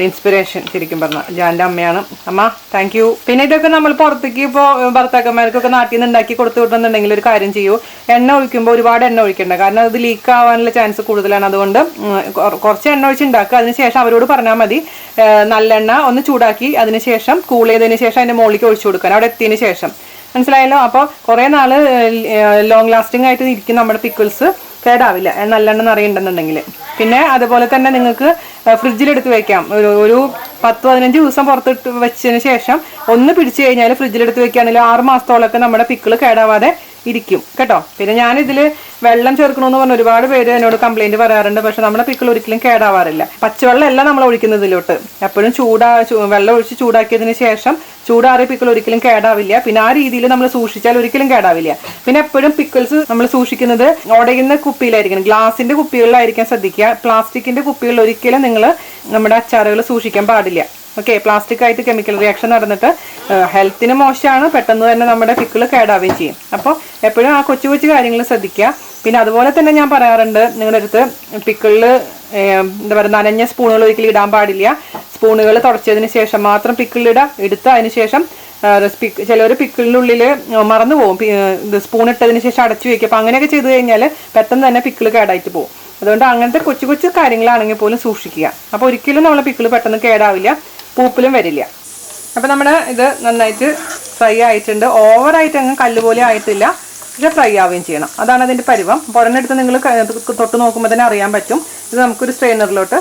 A: ഇൻസ്പിറേഷൻ ശരിക്കും പറഞ്ഞാൽ ജാൻ്റെ അമ്മയാണ്. അമ്മ താങ്ക് യു. പിന്നെ ഇതൊക്കെ നമ്മൾ പുറത്തേക്ക് ഇപ്പോൾ ഭർത്താക്കന്മാർക്കൊക്കെ നാട്ടിൽ നിന്ന് ഉണ്ടാക്കി കൊടുത്തു വിട്ടുന്നുണ്ടെങ്കിൽ ഒരു കാര്യം ചെയ്യൂ, എണ്ണ ഒഴിക്കുമ്പോൾ ഒരുപാട് എണ്ണ ഒഴിക്കേണ്ട, കാരണം അത് ലീക്ക് ആവാനുള്ള ചാൻസ് കൂടുതലാണ്. അതുകൊണ്ട് കുറച്ച് എണ്ണ ഒഴിച്ച് ഉണ്ടാക്കുക. അതിനുശേഷം അവരോട് പറഞ്ഞാൽ മതി നല്ലെണ്ണ ഒന്ന് ചൂടാക്കി അതിനുശേഷം കൂൾ ചെയ്തതിന് ശേഷം അതിൻ്റെ മുകളിലേക്ക് ഒഴിച്ചു കൊടുക്കാൻ അവിടെ എത്തിയതിന് ശേഷം. മനസ്സിലായല്ലോ? അപ്പോൾ കുറേ നാൾ ലോങ് ലാസ്റ്റിംഗ് ആയിട്ട് ഇരിക്കും നമ്മുടെ പിക്കിൾസ്, കേടാവില്ല നല്ലെണ്ണ നിറയുണ്ടെന്നുണ്ടെങ്കിൽ. പിന്നെ അതുപോലെ തന്നെ നിങ്ങൾക്ക് ഫ്രിഡ്ജിലെടുത്ത് വെക്കാം. ഒരു 10-15 ദിവസം പുറത്തിട്ട് വെച്ചതിന് ശേഷം ഒന്ന് പിടിച്ചു കഴിഞ്ഞാൽ ഫ്രിഡ്ജിലെടുത്ത് വെക്കുകയാണെങ്കിൽ 6 മാസത്തോളമൊക്കെ നമ്മുടെ പിക്കിൾ കേടാവാതെ ഇരിക്കും കേട്ടോ. പിന്നെ ഞാനിതിൽ വെള്ളം ചേർക്കണമെന്ന് പറഞ്ഞ ഒരുപാട് പേര് എന്നോട് കംപ്ലൈൻറ്റ് പറയാറുണ്ട്. പക്ഷെ നമ്മുടെ പിക്കിൾ ഒരിക്കലും കേടാവാറില്ല. പച്ചവെള്ളം അല്ല നമ്മൾ ഒഴിക്കുന്നതിലോട്ട്. എപ്പോഴും വെള്ളം ഒഴിച്ച് ചൂടാക്കിയതിന് ശേഷം ചൂടാറിയ പിക്കിൾ ഒരിക്കലും കേടാവില്ല. പിന്നെ ആ രീതിയിൽ നമ്മൾ സൂക്ഷിച്ചാൽ ഒരിക്കലും കേടാവില്ല. പിന്നെ എപ്പോഴും പിക്കിൾസ് നമ്മൾ സൂക്ഷിക്കുന്നത് ഉടയുന്ന കുപ്പിയിലായിരിക്കണം, ഗ്ലാസിന്റെ കുപ്പികളിലായിരിക്കാൻ ശ്രദ്ധിക്കുക. പ്ലാസ്റ്റിക്കിന്റെ കുപ്പികളിൽ ഒരിക്കലും നിങ്ങൾ നമ്മുടെ അച്ചാറുകൾ സൂക്ഷിക്കാൻ പാടില്ല. ഓക്കെ, പ്ലാസ്റ്റിക് ആയിട്ട് കെമിക്കൽ റിയാക്ഷൻ നടന്നിട്ട് ഹെൽത്തിന് മോശമാണ്, പെട്ടെന്ന് തന്നെ നമ്മുടെ പിക്കിൾ കേടാവുകയും ചെയ്യും. അപ്പോൾ എപ്പോഴും ആ കൊച്ചു കൊച്ചു കാര്യങ്ങൾ ശ്രദ്ധിക്കുക. പിന്നെ അതുപോലെ തന്നെ ഞാൻ പറയാറുണ്ട്, നിങ്ങളുടെ അടുത്ത് പിക്കിളിൽ എന്താ പറയുക നനഞ്ഞ സ്പൂണുകൾ ഒരിക്കലും ഇടാൻ പാടില്ല. സ്പൂണുകൾ തുടച്ചതിന് ശേഷം മാത്രം പിക്കിളിടുക. എടുത്ത് അതിന് ശേഷം ചിലർ പിക്കിളിനുള്ളിൽ മറന്നു പോകും, സ്പൂൺ ഇട്ടതിന് ശേഷം അടച്ചു വയ്ക്കും. അപ്പോൾ അങ്ങനെയൊക്കെ ചെയ്ത് കഴിഞ്ഞാൽ പെട്ടെന്ന് തന്നെ പിക്കിൾ കേടായിട്ട് പോകും. അതുകൊണ്ട് അങ്ങനത്തെ കൊച്ചു കൊച്ചു കാര്യങ്ങളാണെങ്കിൽ പോലും സൂക്ഷിക്കുക. അപ്പോൾ ഒരിക്കലും നമ്മളെ പിക്കിൾ പെട്ടെന്ന് കേടാവില്ല, പൂപ്പിലും വരില്ല. അപ്പോൾ നമ്മുടെ ഇത് നന്നായിട്ട് ഫ്രൈ ആയിട്ടുണ്ട്. ഓവറായിട്ട് അങ്ങ് കല്ലുപോലെ ആയിട്ടില്ല, പക്ഷെ ഫ്രൈ ആവുകയും ചെയ്യണം. അതാണ് അതിൻ്റെ പരുവം. പുറന്നെടുത്ത് നിങ്ങൾ തൊട്ട് നോക്കുമ്പോൾ തന്നെ അറിയാൻ പറ്റും. ഇത് നമുക്കൊരു സ്ട്രെയിനറിലോട്ട്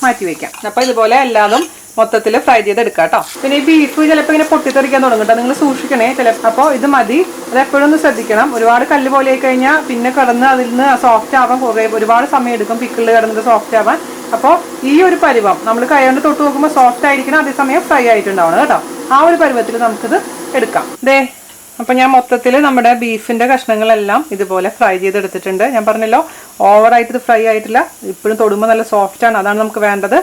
A: മാറ്റി വയ്ക്കാം. അപ്പോൾ ഇതുപോലെ എല്ലാതും മൊത്തത്തിൽ ഫ്രൈ ചെയ്തെടുക്കാം കേട്ടോ. പിന്നെ ഈ ബീഫ് ചിലപ്പോൾ ഇങ്ങനെ പൊട്ടിത്തെറിക്കാൻ തുടങ്ങും കേട്ടോ, നിങ്ങൾ സൂക്ഷിക്കണേ. അപ്പോൾ ഇത് മതി, അത് എപ്പോഴും ഒന്ന് ശ്രദ്ധിക്കണം. ഒരുപാട് കല്ല് പോലെ ആയി കഴിഞ്ഞാൽ പിന്നെ കിടന്ന് അതിൽ നിന്ന് സോഫ്റ്റ് ആവാൻ ഒരുപാട് സമയം എടുക്കും, പിക്കിളിൽ കിടന്നത് സോഫ്റ്റ് ആവാൻ. അപ്പോൾ ഈ ഒരു പരുവം നമ്മൾ കൈകൊണ്ട് തൊട്ട് നോക്കുമ്പോൾ സോഫ്റ്റ് ആയിരിക്കണം, അതേസമയം ഫ്രൈ ആയിട്ടുണ്ടാവണം കേട്ടോ. ആ ഒരു പരുവത്തിൽ നമുക്കിത് എടുക്കാം. അപ്പം ഞാൻ മൊത്തത്തിൽ നമ്മുടെ ബീഫിൻ്റെ കഷ്ണങ്ങളെല്ലാം ഇതുപോലെ ഫ്രൈ ചെയ്തെടുത്തിട്ടുണ്ട്. ഞാൻ പറഞ്ഞല്ലോ ഓവറായിട്ട് ഇത് ഫ്രൈ ആയിട്ടില്ല, ഇപ്പോഴും തൊടുമ്പോൾ നല്ല സോഫ്റ്റാണ്, അതാണ് നമുക്ക് വേണ്ടത്.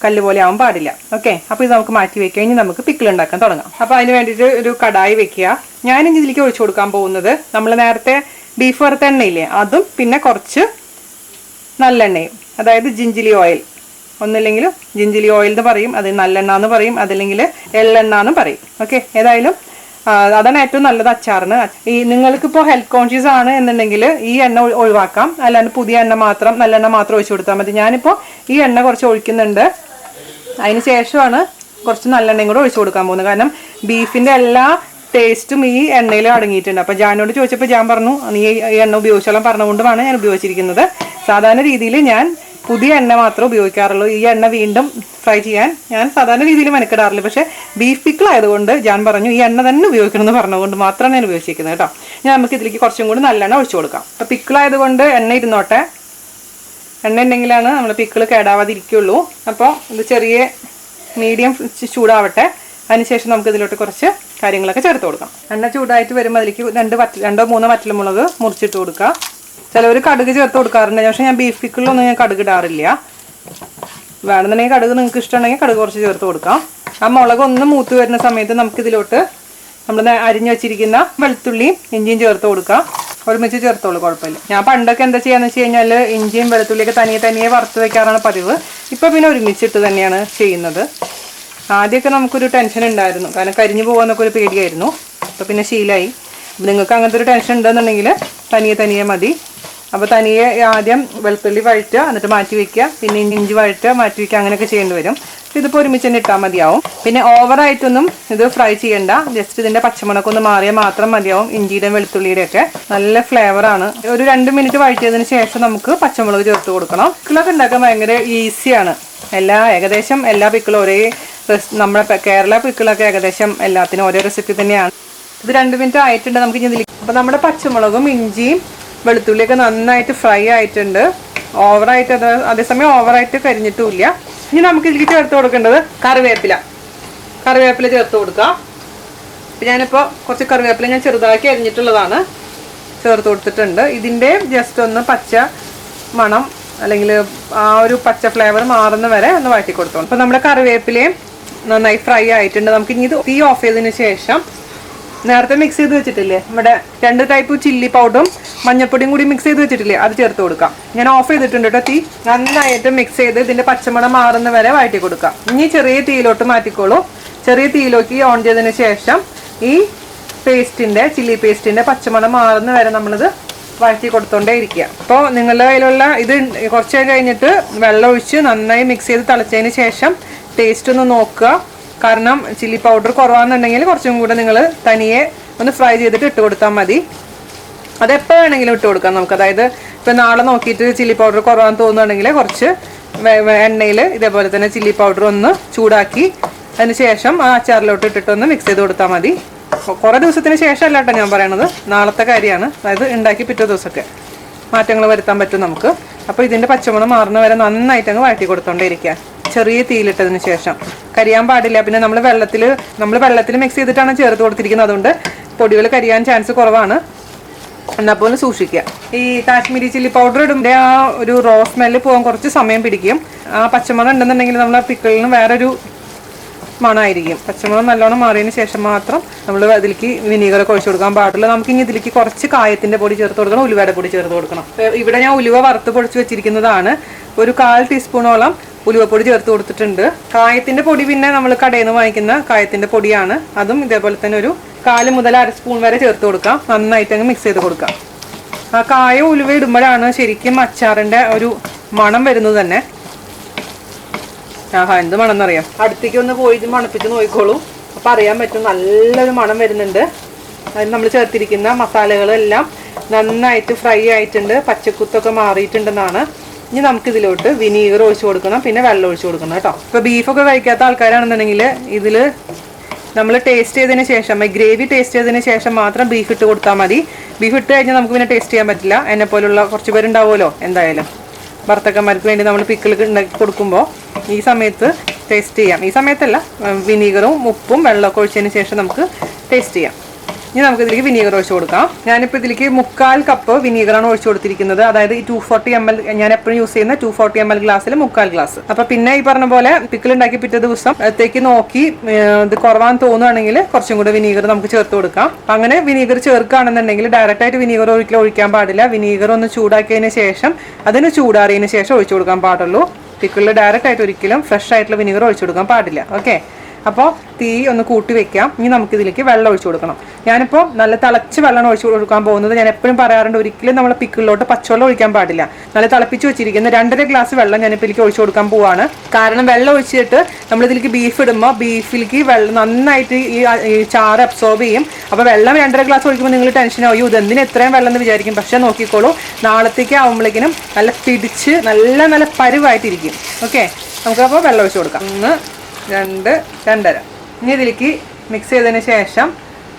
A: കല്ല് പോലെ ആവാൻ പാടില്ല. ഓക്കെ, അപ്പോൾ ഇത് നമുക്ക് മാറ്റി വെക്കുക. ഇനി നമുക്ക് പിക്കിൾ ഉണ്ടാക്കാൻ തുടങ്ങാം. അപ്പോൾ അതിന് വേണ്ടിയിട്ട് ഒരു കടായി വെക്കുക. ഞാനിനി ഇതിലേക്ക് ഒഴിച്ചു കൊടുക്കാൻ പോകുന്നത് നമ്മൾ നേരത്തെ ബീഫ് വറുത്ത എണ്ണയില്ലേ, അതും പിന്നെ കുറച്ച് നല്ലെണ്ണയും, അതായത് ജിഞ്ചിലി ഓയിൽ. ഒന്നില്ലെങ്കിൽ ജിഞ്ചിലി ഓയിൽ എന്ന് പറയും, അത് നല്ലെണ്ണ എന്ന് പറയും, അതല്ലെങ്കിൽ എള്ളെണ്ണ എന്ന് പറയും. ഓക്കെ, ഏതായാലും അതാണ് ഏറ്റവും നല്ലത് അച്ചാറിന്. ഈ നിങ്ങൾക്കിപ്പോൾ ഹെൽത്ത് കോൺഷ്യസ് ആണ് എന്നുണ്ടെങ്കിൽ ഈ എണ്ണ ഒഴിവാക്കാം, അല്ലാണ്ട് പുതിയ എണ്ണ മാത്രം, നല്ലെണ്ണ മാത്രം ഒഴിച്ചു കൊടുത്താൽ മതി. ഞാനിപ്പോൾ ഈ എണ്ണ കുറച്ച് ഒഴിക്കുന്നുണ്ട്. അതിന് ശേഷമാണ് കുറച്ച് നല്ലെണ്ണയും കൂടെ ഒഴിച്ചു കൊടുക്കാൻ പോകുന്നത്. കാരണം ബീഫിൻ്റെ എല്ലാ ടേസ്റ്റും ഈ എണ്ണയിൽ അടങ്ങിയിട്ടുണ്ട്. അപ്പോൾ ജാനോട് ചോദിച്ചപ്പോൾ ഞാൻ പറഞ്ഞു നീ ഈ എണ്ണ ഉപയോഗിച്ചോളാം പറഞ്ഞുകൊണ്ടുമാണ് ഞാൻ ഉപയോഗിച്ചിരിക്കുന്നത്. സാധാരണ രീതിയിൽ ഞാൻ പുതിയ എണ്ണ മാത്രമേ ഉപയോഗിക്കാറുള്ളൂ. ഈ എണ്ണ വീണ്ടും ഫ്രൈ ചെയ്യാൻ ഞാൻ സാധാരണ രീതിയിൽ മെനക്കെടാറില്ല. പക്ഷേ ബീഫ് പിക്കിൾ ആയതുകൊണ്ട് ഞാൻ പറഞ്ഞു ഈ എണ്ണ തന്നെ ഉപയോഗിക്കണം എന്ന് പറഞ്ഞുകൊണ്ട് മാത്രമാണ് ഞാൻ ഉപയോഗിച്ചിരിക്കുന്നത് കേട്ടോ. ഞാൻ നമുക്ക് ഇതിലേക്ക് കുറച്ചും കൂടി നല്ലെണ്ണ ഒഴിച്ചു കൊടുക്കാം. അപ്പോൾ പിക്കിൾ ആയതുകൊണ്ട് എണ്ണ ഇരുന്നോട്ടെ. എണ്ണ ഉണ്ടെങ്കിലാണ് നമ്മൾ പിക്കിൾ കേടാവാതിരിക്കുള്ളൂ. അപ്പോൾ ഇത് ചെറിയ മീഡിയം ചൂടാവട്ടെ. അതിനുശേഷം നമുക്ക് ഇതിലോട്ട് കുറച്ച് കാര്യങ്ങളൊക്കെ ചേർത്ത് കൊടുക്കാം. എണ്ണ ചൂടായിട്ട് വരുമ്പോൾ അതിലേക്ക് 2-3 വറ്റൽമുളക് മുറിച്ചിട്ട് കൊടുക്കുക. ചിലവർ കടുക് ചേർത്ത് കൊടുക്കാറുണ്ട്, പക്ഷേ ഞാൻ ബീഫ് പിക്കിളിലൊന്നും ഞാൻ കടുക് ഇടാറില്ല. വേണമെന്നുണ്ടെങ്കിൽ കടുക് നിങ്ങൾക്ക് ഇഷ്ടമുണ്ടെങ്കിൽ കടുക് കുറച്ച് ചേർത്ത് കൊടുക്കാം. ആ മുളക് ഒന്ന് മൂത്ത് വരുന്ന സമയത്ത് നമുക്കിതിലോട്ട് നമ്മൾ അരിഞ്ഞു വെച്ചിരിക്കുന്ന വെളുത്തുള്ളിയും ഇഞ്ചിയും ചേർത്ത് കൊടുക്കാം. ഒരുമിച്ച് ചേർത്തോളൂ, കുഴപ്പമില്ല. ഞാൻ പണ്ടൊക്കെ എന്താ ചെയ്യാന്ന് വെച്ച് കഴിഞ്ഞാൽ ഇഞ്ചിയും വെളുത്തുള്ളിയൊക്കെ തനിയെ വറുത്ത് വെക്കാറാണ് പതിവ്. ഇപ്പം പിന്നെ ഒരുമിച്ചിട്ട് തന്നെയാണ് ചെയ്യുന്നത്. ആദ്യമൊക്കെ നമുക്കൊരു ടെൻഷൻ ഉണ്ടായിരുന്നു, കാരണം കരിഞ്ഞു പോകാന്നൊക്കെ ഒരു പേടിയായിരുന്നു. അപ്പോൾ പിന്നെ ശീലമായി. നിങ്ങൾക്ക് അങ്ങനത്തെ ഒരു ടെൻഷൻ ഉണ്ടെന്നുണ്ടെങ്കിൽ തനിയെ മതി. അപ്പോൾ തനിയെ ആദ്യം വെളുത്തുള്ളി വഴറ്റുക, എന്നിട്ട് മാറ്റി വയ്ക്കുക, പിന്നെ ഇഞ്ചി വഴറ്റുക, മാറ്റി വയ്ക്കുക, അങ്ങനെയൊക്കെ ചെയ്യേണ്ടി വരും. ഇതിപ്പോൾ ഒരുമിച്ച് തന്നെ ഇട്ടാൽ മതിയാവും. പിന്നെ ഓവറായിട്ടൊന്നും ഇത് ഫ്രൈ ചെയ്യണ്ട, ജസ്റ്റ് ഇതിൻ്റെ പച്ചമുളകൊക്കെ ഒന്ന് മാറിയാൽ മാത്രം മതിയാവും. ഇഞ്ചിയുടെയും വെളുത്തുള്ളിയുടെ ഒക്കെ നല്ല ഫ്ലേവറാണ്. ഒരു 2 മിനിറ്റ് വഴറ്റിയതിന് ശേഷം നമുക്ക് പച്ചമുളക് ചേർത്ത് കൊടുക്കണം. പിക്കിളൊക്കെ ഉണ്ടാക്കാൻ ഭയങ്കര ഈസിയാണ്. ഏകദേശം എല്ലാ പിക്കിളും ഒരേ നമ്മുടെ കേരള പിക്കിളൊക്കെ ഏകദേശം എല്ലാത്തിനും ഒരേ റെസിപ്പി തന്നെയാണ്. ഇത് 2 മിനിറ്റ് ആയിട്ടുണ്ട്. നമുക്ക് ഇനി ഇതിലേക്ക് അപ്പോൾ നമ്മുടെ പച്ചമുളകും ഇഞ്ചിയും വെളുത്തുള്ളിയൊക്കെ നന്നായിട്ട് ഫ്രൈ ആയിട്ടുണ്ട്. ഓവറായിട്ട് അതേസമയം ഓവറായിട്ട് കരിഞ്ഞിട്ടുമില്ല. ഇനി നമുക്ക് ഇതിലേക്ക് ചേർത്ത് കൊടുക്കേണ്ടത് കറിവേപ്പില ചേർത്ത് കൊടുക്കാം. അപ്പം ഞാനിപ്പോൾ കുറച്ച് കറിവേപ്പില ഞാൻ ചെറുതാക്കി അരിഞ്ഞിട്ടുള്ളതാണ് ചേർത്ത് കൊടുത്തിട്ടുണ്ട്. ഇതിൻ്റെ ജസ്റ്റ് ഒന്ന് പച്ച മണം അല്ലെങ്കിൽ ആ ഒരു പച്ച ഫ്ലേവർ മാറുന്ന വരെ ഒന്ന് വഴറ്റി കൊടുത്തോളൂ. അപ്പോൾ നമ്മുടെ കറിവേപ്പിലയും നന്നായി ഫ്രൈ ആയിട്ടുണ്ട്. നമുക്ക് ഇനി ഇത് തീ ഓഫ് ചെയ്തതിന് ശേഷം നേരത്തെ മിക്സ് ചെയ്ത് വെച്ചിട്ടില്ലേ, നമ്മുടെ 2 ടൈപ്പ് ചില്ലി പൗഡറും മഞ്ഞപ്പൊടിയും കൂടി മിക്സ് ചെയ്ത് വെച്ചിട്ടില്ലേ, അത് ചേർത്ത് കൊടുക്കാം. ഞാൻ ഓഫ് ചെയ്തിട്ടുണ്ട് കേട്ടോ. തീ നന്നായിട്ട് മിക്സ് ചെയ്ത് ഇതിൻ്റെ പച്ചമണം മാറുന്ന വരെ വഴറ്റി കൊടുക്കാം. ഇനി ചെറിയ തീയിലോട്ട് മാറ്റിക്കോളൂ. ചെറിയ തീയിലേക്ക് ഓൺ ചെയ്തതിന് ശേഷം ഈ ചില്ലി പേസ്റ്റിൻ്റെ പച്ചമണം മാറുന്ന വരെ നമ്മളിത് വഴറ്റി കൊടുത്തോണ്ടേ ഇരിക്കുക. അപ്പോൾ നിങ്ങളുടെ കയ്യിലുള്ള ഇത് കുറച്ച് കഴിഞ്ഞിട്ട് വെള്ളം ഒഴിച്ച് നന്നായി മിക്സ് ചെയ്ത് തിളച്ചതിന് ശേഷം ടേസ്റ്റ് ഒന്ന് നോക്കുക. കാരണം ചില്ലി പൗഡർ കുറവാണെന്നുണ്ടെങ്കിൽ കുറച്ചും കൂടെ നിങ്ങൾ തനിയെ ഒന്ന് ഫ്രൈ ചെയ്തിട്ട് ഇട്ട് കൊടുത്താൽ മതി. അതെപ്പോൾ വേണമെങ്കിലും ഇട്ട് കൊടുക്കാം നമുക്ക്. അതായത് ഇപ്പം നാളെ നോക്കിയിട്ട് ചില്ലി പൗഡർ കുറവാന്ന് തോന്നുകയാണെങ്കിൽ കുറച്ച് എണ്ണയിൽ ഇതേപോലെ തന്നെ ചില്ലി പൗഡർ ഒന്ന് ചൂടാക്കി അതിന് ശേഷം ആ അച്ചാറിലോട്ട് ഇട്ടിട്ടൊന്ന് മിക്സ് ചെയ്ത് കൊടുത്താൽ മതി. കുറേ ദിവസത്തിന് ശേഷം അല്ല കേട്ടോ ഞാൻ പറയണത്, നാളത്തെ കാര്യമാണ്. അതായത് ഉണ്ടാക്കി പിറ്റേ ദിവസമൊക്കെ മാറ്റങ്ങൾ വരുത്താൻ പറ്റും നമുക്ക്. അപ്പോൾ ഇതിൻ്റെ പച്ചമണം മാറുന്ന വരെ നന്നായിട്ട് അങ്ങ് വഴറ്റി കൊടുത്തോണ്ടേ ഇരിക്കുക. ചെറിയ തീയിലിട്ടതിന് ശേഷം കരിയാൻ പാടില്ല. പിന്നെ നമ്മൾ വെള്ളത്തിൽ മിക്സ് ചെയ്തിട്ടാണ് ചേർത്ത് കൊടുത്തിരിക്കുന്നത്, അതുകൊണ്ട് പൊടികൾ കരിയാൻ ചാൻസ് കുറവാണ്. എന്നാൽ പോലും സൂക്ഷിക്കുക. ഈ കാശ്മീരി ചില്ലി പൗഡർ ഇടുമ്പോൾ ആ ഒരു റോ സ്മെല്ല് പോകാൻ കുറച്ച് സമയം പിടിക്കും. ആ പച്ചമണം ഉണ്ടെന്നുണ്ടെങ്കിൽ നമ്മൾ ആ പിക്കിളിന് വേറൊരു മണമായിരിക്കും. പച്ചമുളക് നല്ലോണം മാറിയതിന് ശേഷം മാത്രം നമ്മൾ അതിലേക്ക് വിനീഗറൊക്കെ ഒഴിച്ചു കൊടുക്കാൻ പാടില്ല. നമുക്കിനി ഇതിലേക്ക് കുറച്ച് കായത്തിൻ്റെ പൊടി ചേർത്ത് കൊടുക്കണം, ഉലുവയുടെ പൊടി ചേർത്ത് കൊടുക്കണം. ഇവിടെ ഞാൻ ഉലുവ വറുത്ത് പൊടിച്ച് വെച്ചിരിക്കുന്നതാണ്. ഒരു 1/4 ടീസ്പൂണോളം ഉലുവപ്പൊടി ചേർത്ത് കൊടുത്തിട്ടുണ്ട്. കായത്തിൻ്റെ പൊടി പിന്നെ നമ്മൾ കടയിൽ നിന്ന് വാങ്ങിക്കുന്ന കായത്തിൻ്റെ പൊടിയാണ്. അതും ഇതേപോലെ തന്നെ ഒരു 1/4 മുതൽ 1/2 സ്പൂൺ വരെ ചേർത്ത് കൊടുക്കാം. നന്നായിട്ട് അങ്ങ് മിക്സ് ചെയ്ത് കൊടുക്കാം. ആ കായ ഉലുവ ഇടുമ്പോഴാണ് ശരിക്കും അച്ചാറിൻ്റെ ഒരു മണം വരുന്നത് തന്നെ. എന്ത് മണം എന്നറിയാം. അടുത്തേക്ക് ഒന്ന് പോയി മണപ്പിച്ച് നോക്കിക്കോളൂ. അപ്പം അറിയാൻ പറ്റും നല്ലൊരു മണം വരുന്നുണ്ട്. അതിൽ നമ്മൾ ചേർത്തിരിക്കുന്ന മസാലകളെല്ലാം നന്നായിട്ട് ഫ്രൈ ആയിട്ടുണ്ട്, പച്ചക്കുത്തൊക്കെ മാറിയിട്ടുണ്ടെന്നാണ്. ഇനി നമുക്കിതിലോട്ട് വിനീഗർ ഒഴിച്ച് കൊടുക്കണം, പിന്നെ വെള്ളം ഒഴിച്ച് കൊടുക്കണം കേട്ടോ. ഇപ്പോൾ ബീഫൊക്കെ കഴിക്കാത്ത ആൾക്കാരാണെന്നുണ്ടെങ്കിൽ ഇതിൽ നമ്മൾ ടേസ്റ്റ് ചെയ്തതിന് ശേഷം, ഗ്രേവി ടേസ്റ്റ് ചെയ്തതിന് ശേഷം മാത്രം ബീഫ് ഇട്ട് കൊടുത്താൽ മതി. ബീഫ് ഇട്ട് കഴിഞ്ഞാൽ നമുക്ക് പിന്നെ ടേസ്റ്റ് ചെയ്യാൻ പറ്റില്ല. എന്നെ പോലുള്ള കുറച്ച് പേരുണ്ടാവുമല്ലോ എന്തായാലും, ഭർത്തക്കന്മാർക്ക് വേണ്ടി നമ്മൾ പിക്കിൾ ഉണ്ടാക്കി കൊടുക്കുമ്പോൾ ഈ സമയത്ത് ടേസ്റ്റ് ചെയ്യാം. ഈ സമയത്തല്ല, വിനീഗറും ഉപ്പും വെള്ളമൊക്കെ ഒഴിച്ചതിന് ശേഷം നമുക്ക് ടേസ്റ്റ് ചെയ്യാം. ഇനി നമുക്ക് ഇതിലേക്ക് വിനീഗർ ഒഴിച്ചു കൊടുക്കാം. ഞാനിപ്പോൾ ഇതിലേക്ക് 1/4 കപ്പ് വിനീഗറാണ് ഒഴിച്ചു കൊടുത്തിരിക്കുന്നത്. അതായത് ഈ 240 ml ഞാൻ എപ്പോഴും യൂസ് ചെയ്യുന്ന 240 ml ഗ്ലാസ്സിൽ 1/4 ഗ്ലാസ്. അപ്പൊ പിന്നെ ഈ പറഞ്ഞ പോലെ പിക്കിൾ ഉണ്ടാക്കി പിറ്റേ ദിവസം അത്തേക്ക് നോക്കി ഇത് കുറവാൻ തോന്നുകയാണെങ്കിൽ കുറച്ചും കൂടെ വിനീഗർ നമുക്ക് ചേർത്ത് കൊടുക്കാം. അങ്ങനെ വിനീഗർ ചേർക്കുകയാണെന്നുണ്ടെങ്കിൽ ഡയറക്റ്റ് ആയിട്ട് വിനീഗർ ഒരിക്കലും ഒഴിക്കാൻ പാടില്ല. വിനീഗർ ഒന്ന് ചൂടാക്കിയതിന് ശേഷം അതിന് ചൂടാറിയതിന് ശേഷം ഒഴിച്ചു കൊടുക്കാൻ പാടുള്ളൂ. പിക്കിളിൽ ഡയറക്റ്റ് ആയിട്ട് ഒരിക്കലും ഫ്രഷ് ആയിട്ടുള്ള വിനീഗർ ഒഴിച്ചു കൊടുക്കാൻ പാടില്ല. ഓക്കെ, അപ്പോൾ തീ ഒന്ന് കൂട്ടി വെക്കാം. ഇനി നമുക്കിതിലേക്ക് വെള്ളം ഒഴിച്ചു കൊടുക്കണം. ഞാനിപ്പോൾ നല്ല തിളച്ച് വെള്ളം ഒഴിച്ചു കൊടുക്കാൻ പോകുന്നത്. ഞാൻ എപ്പോഴും പറയാറുണ്ട്, ഒരിക്കലും നമ്മൾ പിക്കിളിലോട്ട് പച്ചവെള്ളം ഒഴിക്കാൻ പാടില്ല. നല്ല തിളപ്പിച്ച് വെച്ചിരിക്കുന്ന 2.5 ഗ്ലാസ് വെള്ളം ഞാനിപ്പോൾ ഇതിലേക്ക് ഒഴിച്ചു കൊടുക്കാൻ പോവാണ്. കാരണം വെള്ളം ഒഴിച്ചിട്ട് നമ്മളിതിലേക്ക് ബീഫ് ഇടുമ്പോൾ ബീഫിലേക്ക് വെള്ളം നന്നായിട്ട് ഈ ചാറ് അബ്സോർബ് ചെയ്യും. അപ്പോൾ വെള്ളം 2.5 ഗ്ലാസ് ഒഴിക്കുമ്പോൾ നിങ്ങൾ ടെൻഷൻ ആവും, ഇത് എന്തിന് എത്രയും വെള്ളം എന്ന് വിചാരിക്കും. പക്ഷേ നോക്കിക്കോളൂ, നാളത്തേക്ക് ആകുമ്പോഴേക്കിനും നല്ല പിടിച്ച് നല്ല പരുവായിട്ടിരിക്കും. ഓക്കെ, നമുക്കപ്പോൾ വെള്ളം ഒഴിച്ചു കൊടുക്കാം. 1, 2, 2.5. ഇനി ഇതിലേക്ക് മിക്സ് ചെയ്തതിന് ശേഷം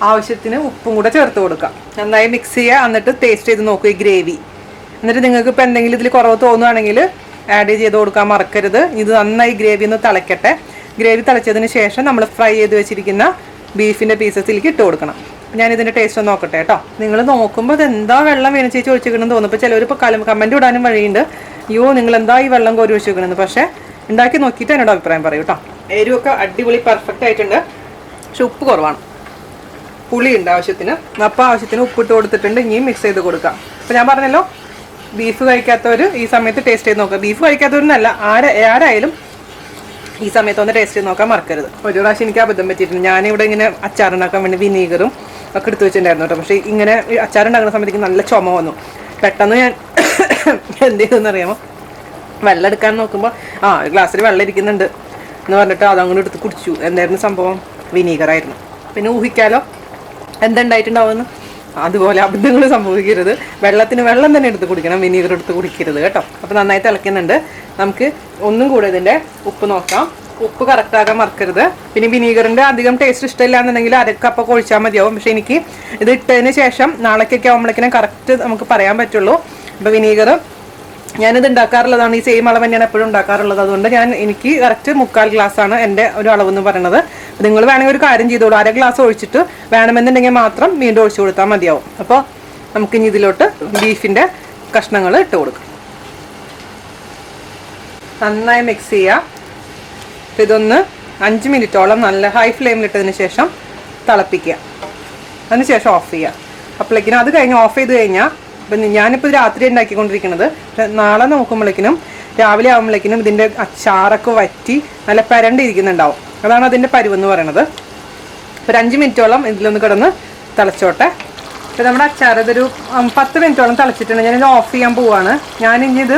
A: ആവശ്യത്തിന് ഉപ്പും കൂടെ ചേർത്ത് കൊടുക്കാം. നന്നായി മിക്സ് ചെയ്യുക. എന്നിട്ട് ടേസ്റ്റ് ചെയ്ത് നോക്കുക ഈ ഗ്രേവി. എന്നിട്ട് നിങ്ങൾക്ക് ഇപ്പോൾ എന്തെങ്കിലും ഇതിൽ കുറവ് തോന്നുകയാണെങ്കിൽ ആഡ് ചെയ്ത് കൊടുക്കാൻ മറക്കരുത്. ഇത് നന്നായി ഗ്രേവി ഒന്ന് തിളയ്ക്കട്ടെ. ഗ്രേവി തിളച്ചതിന് ശേഷം നമ്മൾ ഫ്രൈ ചെയ്ത് വെച്ചിരിക്കുന്ന ബീഫിൻ്റെ പീസസിലേക്ക് ഇട്ട് കൊടുക്കണം. ഞാനിതിൻ്റെ ടേസ്റ്റ് ഒന്ന് നോക്കട്ടെ കേട്ടോ. നിങ്ങൾ നോക്കുമ്പോൾ അത് എന്താ വെള്ളം വീണ് ചേച്ചി ഒഴിച്ചിരിക്കണമെന്ന് തോന്നുന്നു. ഇപ്പോൾ ചിലവരിപ്പോൾ കമൻറ്റ് ഇടാനും വഴിയുണ്ട്, അയ്യോ നിങ്ങൾ എന്താ ഈ വെള്ളം കോരി ഒഴിച്ചിരിക്കണമെന്ന്. പക്ഷേ ഉണ്ടാക്കി നോക്കിയിട്ട് എന്നോട് അഭിപ്രായം പറയൂ കേട്ടോ. എരിവൊക്കെ അടിപൊളി പെർഫെക്റ്റ് ആയിട്ടുണ്ട്. പക്ഷെ ഉപ്പ് കുറവാണ്. പുളിയുണ്ട് ആവശ്യത്തിന്. അപ്പോൾ ആവശ്യത്തിന് ഉപ്പിട്ട് കൊടുത്തിട്ടുണ്ട്. ഇനിയും മിക്സ് ചെയ്ത് കൊടുക്കാം. അപ്പോൾ ഞാൻ പറഞ്ഞല്ലോ, ബീഫ് കഴിക്കാത്തവർ ഈ സമയത്ത് ടേസ്റ്റ് ചെയ്ത് നോക്കുക. ബീഫ് കഴിക്കാത്തവരെന്നല്ല, ആരായാലും ഈ സമയത്ത് ഒന്ന് ടേസ്റ്റ് ചെയ്ത് നോക്കാൻ മറക്കരുത്. ഒരു പ്രാവശ്യം എനിക്ക് അബദ്ധം പറ്റിയിട്ടുണ്ട്. ഞാനിവിടെ ഇങ്ങനെ അച്ചാറുണ്ടാക്കാൻ വേണ്ടി വിനീഗറും ഒക്കെ എടുത്ത് വെച്ചിട്ടുണ്ടായിരുന്നു കേട്ടോ. പക്ഷേ ഇങ്ങനെ അച്ചാറുണ്ടാക്കുന്ന സമയത്തേക്ക് നല്ല ചുമ വന്നു. പെട്ടെന്ന് ഞാൻ എന്ത് ചെയ്തെന്ന് അറിയാമോ, വെള്ളം എടുക്കാൻ നോക്കുമ്പോൾ ഒരു ഗ്ലാസ്സിൽ വെള്ളം ഇരിക്കുന്നുണ്ട് എന്ന് പറഞ്ഞിട്ട് അതങ്ങനെ എടുത്ത് കുടിച്ചു. എന്തായിരുന്നു സംഭവം? വിനീഗറായിരുന്നു. പിന്നെ ഊഹിക്കാലോ എന്തുണ്ടായിട്ടുണ്ടാവുമെന്ന്. അതുപോലെ അബദ്ധങ്ങൾ സംഭവിക്കരുത്. വെള്ളത്തിന് വെള്ളം തന്നെ എടുത്ത് കുടിക്കണം, വിനീഗർ എടുത്ത് കുടിക്കരുത് കേട്ടോ. അപ്പോൾ നന്നായി തിളയ്ക്കുന്നുണ്ട്. നമുക്ക് ഒന്നും കൂടെ ഇതിൻ്റെ ഉപ്പ് നോക്കാം. ഉപ്പ് കറക്റ്റാകാൻ മറക്കരുത്. പിന്നെ വിനീഗറിൻ്റെ അധികം ടേസ്റ്റ് ഇഷ്ടമില്ല എന്നുണ്ടെങ്കിൽ 1/2 കപ്പൊക്കെ ഒഴിച്ചാൽ മതിയാവും. പക്ഷേ എനിക്ക് ഇത് ഇട്ടതിന് ശേഷം നാളേക്കൊക്കെ ആകുമ്പോഴേക്കിനും കറക്റ്റ് നമുക്ക് പറയാൻ പറ്റുള്ളൂ. അപ്പോൾ വിനീഗർ ഞാനിത് ഉണ്ടാക്കാറുള്ളതാണ്. ഈ സെയിം അളവ് തന്നെയാണ് എപ്പോഴും ഉണ്ടാക്കാറുള്ളത്. അതുകൊണ്ട് എനിക്ക് കറക്റ്റ് 1/4 ഗ്ലാസ്സാണ് എൻ്റെ ഒരു അളവെന്ന് പറയുന്നത്. നിങ്ങൾ വേണമെങ്കിൽ ഒരു കാര്യം ചെയ്തോളൂ, 1/2 ഗ്ലാസ് ഒഴിച്ചിട്ട് വേണമെന്നുണ്ടെങ്കിൽ മാത്രം വീണ്ടും ഒഴിച്ചു കൊടുത്താൽ മതിയാവും. അപ്പോൾ നമുക്കിനി ഇതിലോട്ട് ബീഫിൻ്റെ കഷ്ണങ്ങൾ ഇട്ട് കൊടുക്കാം. നന്നായി മിക്സ് ചെയ്യുക. ഇതൊന്ന് 5 മിനിറ്റോളം നല്ല ഹൈ ഫ്ലെയിമിലിട്ടതിന് ശേഷം തിളപ്പിക്കുക. അതിന് ശേഷം ഓഫ് ചെയ്യുക. അപ്പോഴേക്കിനും അത് കഴിഞ്ഞ് ഓഫ് ചെയ്ത് കഴിഞ്ഞാൽ, ഇപ്പം ഞാനിപ്പോൾ രാത്രി ഉണ്ടാക്കിക്കൊണ്ടിരിക്കുന്നത്, നാളെ നോക്കുമ്പോഴേക്കിനും രാവിലെ ആകുമ്പോഴേക്കിനും ഇതിൻ്റെ അച്ചാറൊക്കെ വറ്റി നല്ല പരണ്ടിരിക്കുന്നുണ്ടാവും. അതാണ് അതിൻ്റെ പരുവെന്ന് പറയണത്. ഒരു 5 മിനിറ്റോളം ഇതിലൊന്ന് കിടന്ന് തിളച്ചോട്ടെ. ഇപ്പം നമ്മുടെ അച്ചാർ ഇതൊരു 10 മിനിറ്റോളം തിളച്ചിട്ടുണ്ട്. ഞാനിത് ഓഫ് ചെയ്യാൻ പോവാണ്. ഞാനിനി ഇത്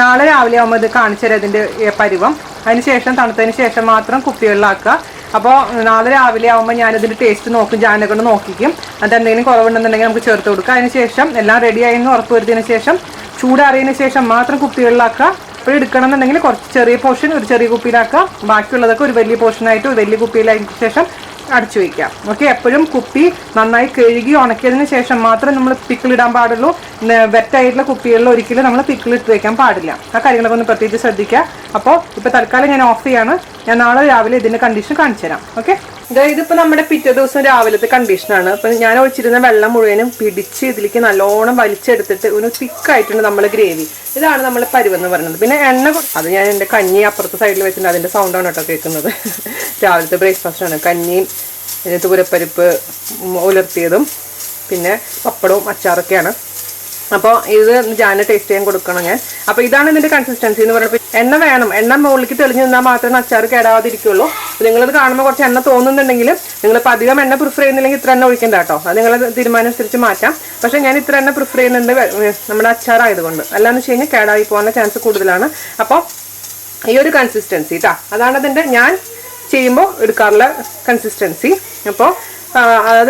A: നാളെ രാവിലെ ആകുമ്പോൾ ഇത് കാണിച്ചു തരാം ഇതിൻ്റെ പരുവം. അതിന് ശേഷം തണുത്തതിന് ശേഷം മാത്രം കുപ്പികളിലാക്കുക. അപ്പോൾ നാളെ രാവിലെ ആകുമ്പോൾ ഞാനിതിൻ്റെ ടേസ്റ്റ് നോക്കും, ജാനെ കൊണ്ട് നോക്കിക്കും. അത് എന്തെങ്കിലും കുറവുണ്ടെന്നുണ്ടെങ്കിൽ നമുക്ക് ചേർത്ത് കൊടുക്കുക. അതിന് ശേഷം എല്ലാം റെഡിയായി എന്ന് ഉറപ്പ് വരുത്തിയതിന് ശേഷം ചൂടാറിയതിന് ശേഷം മാത്രം കുപ്പികളിലാക്കുക. അപ്പോൾ എടുക്കണം എന്നുണ്ടെങ്കിൽ കുറച്ച് ചെറിയ പോർഷൻ ഒരു ചെറിയ കുപ്പിയിലാക്കുക. ബാക്കിയുള്ളതൊക്കെ ഒരു വലിയ പോർഷനായിട്ട് ഒരു വലിയ കുപ്പിയിലായതിനു ശേഷം അടച്ചു വയ്ക്കാം. ഓക്കെ, എപ്പോഴും കുപ്പി നന്നായി കഴുകി ഉണക്കിയതിന് ശേഷം മാത്രം നമ്മൾ പിക്കിളിടാൻ പാടുള്ളൂ. വെറ്റായിട്ടുള്ള കുപ്പികളിൽ ഒരിക്കലും നമ്മൾ പിക്കിളിട്ട് വയ്ക്കാൻ പാടില്ല. ആ കാര്യങ്ങളൊക്കെ ഒന്ന് പ്രത്യേകിച്ച് ശ്രദ്ധിക്കുക. അപ്പോൾ ഇപ്പോൾ തൽക്കാലം ഞാൻ ഓഫ് ചെയ്യാണ്. ഞാൻ നാളെ രാവിലെ ഇതിൻ്റെ കണ്ടീഷൻ കാണിച്ചു തരാം. ഓക്കെ, ഇതിപ്പോൾ നമ്മുടെ പിറ്റേ ദിവസം രാവിലത്തെ കണ്ടീഷനാണ്. അപ്പം ഞാൻ ഒഴിച്ചിരുന്ന വെള്ളം മുഴുവനും പിടിച്ച് ഇതിലേക്ക് നല്ലോണം വലിച്ചെടുത്തിട്ട് ഒരു തിക്കായിട്ടുണ്ട് നമ്മൾ ഗ്രേവി. ഇതാണ് നമ്മൾ പരുവെന്ന് പറയുന്നത്. പിന്നെ എണ്ണ അത് ഞാൻ എൻ്റെ കഞ്ഞി അപ്പുറത്തെ സൈഡിൽ വെച്ചിട്ടുണ്ട്. അതിൻ്റെ സൗണ്ടാണ് കേട്ടോ കേൾക്കുന്നത്. രാവിലത്തെ ബ്രേക്ക്ഫാസ്റ്റാണ്. കഞ്ഞിയും തൂരപ്പരിപ്പ് ഉലർത്തിയതും പിന്നെ പപ്പടവും അച്ചാറൊക്കെയാണ്. അപ്പോൾ ഇത് ജാന് ടേസ്റ്റ് ചെയ്യാൻ കൊടുക്കണം ഞാൻ. അപ്പോൾ ഇതാണ് ഇതിൻ്റെ കൺസിസ്റ്റൻസി എന്ന് പറയുമ്പോൾ എണ്ണ വേണം. എണ്ണ മുകളിലേക്ക് തെളിഞ്ഞു നിന്നാൽ മാത്രമേ അച്ചാർ കേടാവാതിരിക്കുള്ളൂ. അപ്പോൾ നിങ്ങളിത് കാണുമ്പോൾ കുറച്ച് എണ്ണ തോന്നുന്നുണ്ടെങ്കിലും നിങ്ങളിപ്പോൾ അധികം എണ്ണ പ്രിഫർ ചെയ്യുന്നില്ലെങ്കിൽ ഇത്ര എണ്ണ ഒഴിക്കണ്ട കേട്ടോ. അത് നിങ്ങളുടെ തീരുമാനം അനുസരിച്ച് മാറ്റാം. പക്ഷേ ഞാൻ ഇത്ര എണ്ണ പ്രിഫർ ചെയ്യുന്നുണ്ട് നമ്മുടെ അച്ചാറായതുകൊണ്ട്. അല്ലാന്ന് വെച്ച് കഴിഞ്ഞാൽ കേടായി പോകാനുള്ള ചാൻസ് കൂടുതലാണ്. അപ്പോൾ ഈ ഒരു കൺസിസ്റ്റൻസി കേട്ടോ, അതാണ് അതിൻ്റെ ഞാൻ ചെയ്യുമ്പോൾ എടുക്കാറുള്ള കൺസിസ്റ്റൻസി. അപ്പോൾ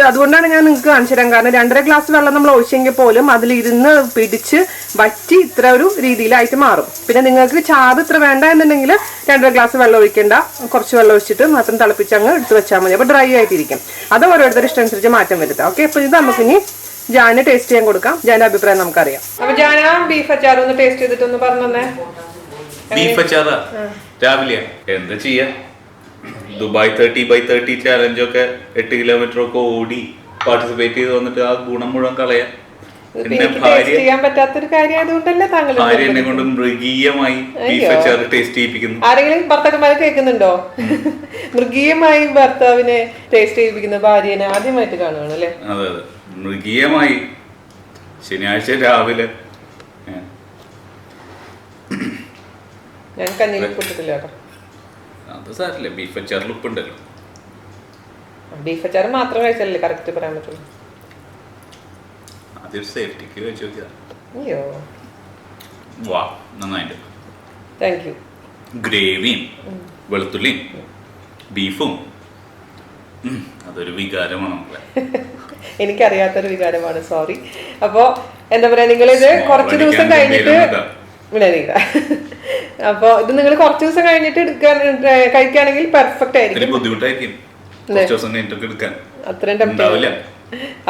A: അതുകൊണ്ടാണ് ഞാൻ നിങ്ങൾക്ക് കാണിച്ചു തരാം. കാരണം 2.5 ഗ്ലാസ് വെള്ളം നമ്മൾ ഒഴിച്ചെങ്കിൽ പോലും അതിലിരുന്ന് പിടിച്ച് വറ്റി ഇത്ര ഒരു രീതിയിലായിട്ട് മാറും. പിന്നെ നിങ്ങൾക്ക് ചാറ് ഇത്ര വേണ്ട എന്നുണ്ടെങ്കിൽ 2.5 ഗ്ലാസ് വെള്ളം ഒഴിക്കേണ്ട, കുറച്ച് വെള്ളം ഒഴിച്ചിട്ട് മാത്രം തിളപ്പിച്ച് അങ്ങ് എടുത്ത് വെച്ചാൽ മതി. അപ്പോൾ ഡ്രൈ ആയിട്ടിരിക്കും. അത് ഓരോരുത്തരുടെ ഇഷ്ടമനുസരിച്ച് മാറ്റം വരുത്താം. ഓക്കെ, അപ്പോൾ ഇത് നമുക്കിനി ജാന് ടേസ്റ്റ് ചെയ്യാൻ കൊടുക്കാം. ജാന്റെ അഭിപ്രായം നമുക്കറിയാം. അപ്പോൾ ജാന ബീഫ് അച്ചാർ ഒന്ന് ടേസ്റ്റ് ചെയ്തിട്ടൊന്ന് പറഞ്ഞേ.
B: ബീഫ് അച്ചാറാ രാവിലെ എന്താ ചെയ്യാ? ദുബായ് 30x30 ചാലഞ്ചൊക്കെ 8 കിലോമീറ്റർ ഒക്കെ ഓടി പാർട്ടിസിപ്പേറ്റ് ചെയ്ത് വന്നിട്ട് ആ ഗുണം മുഴുവൻ കളയാൻ. പിന്നെ
A: എനിക്ക് ടേസ്റ്റ് ചെയ്യാൻ പറ്റാത്തൊരു കാര്യം ആയതുകൊണ്ടല്ലേ താങ്കൾ
B: ഭാര്യ എന്നെ കൊണ്ട് മൃഗീയമായി ബീഫ് അച്ചാർ ടേസ്റ്റ് ചെയ്യിപ്പിക്കുന്നു.
A: ആരെങ്കിലും ഭർത്താക്കന്മാരെ കേൾക്കുന്നുണ്ടോ? മൃഗീയമായി ഭർത്താവിനെ ടേസ്റ്റ് ചെയ്യിപ്പിക്കുന്ന ഭാര്യനെ ആദ്യമായിട്ട് കാണുകയാണ് അല്ലേ?
B: അതെ അതെ, മൃഗീയമായി. ശനിയാഴ്ച രാവിലെ
A: ഞാൻ കഞ്ഞിയിൽ ഉപ്പിട്ടിട്ടില്ല കേട്ടോ.
B: അത് സാരില്ല, ബീഫ് അച്ചാറിൽ ഉപ്പുണ്ടല്ലോ.
A: ബീഫ് അച്ചാർ മാത്രം കഴിച്ചാലല്ലേ കറക്റ്റ് പറയാൻ പറ്റുള്ളൂ.
B: അതൊരു സേഫ്റ്റിക്ക് കഴിച്ചു നോക്കിയതാ.
A: അയ്യോ,
B: വാ നന്നായിട്ട്.
A: Thank you.
B: ഗ്രേവിയും വെളുത്തുള്ളിയും ബീഫും അതൊരു വികാരമാണ് നമ്മളെ.
A: എനിക്കറിയാത്തൊരു വികാരമാണ്, സോറി. അപ്പോ എന്താ പറയാ, നിങ്ങളിത് കുറച്ച് ദിവസം കഴിഞ്ഞിട്ട് അപ്പൊ ഇത് നിങ്ങൾ കുറച്ച് ദിവസം കഴിഞ്ഞിട്ട് എടുക്കാൻ കഴിക്കുകയാണെങ്കിൽ പെർഫെക്റ്റ് ആയിരിക്കും.
B: ബുദ്ധിമുട്ടായിരിക്കും
A: അത്രയും ടെമ്പറേച്ചർ.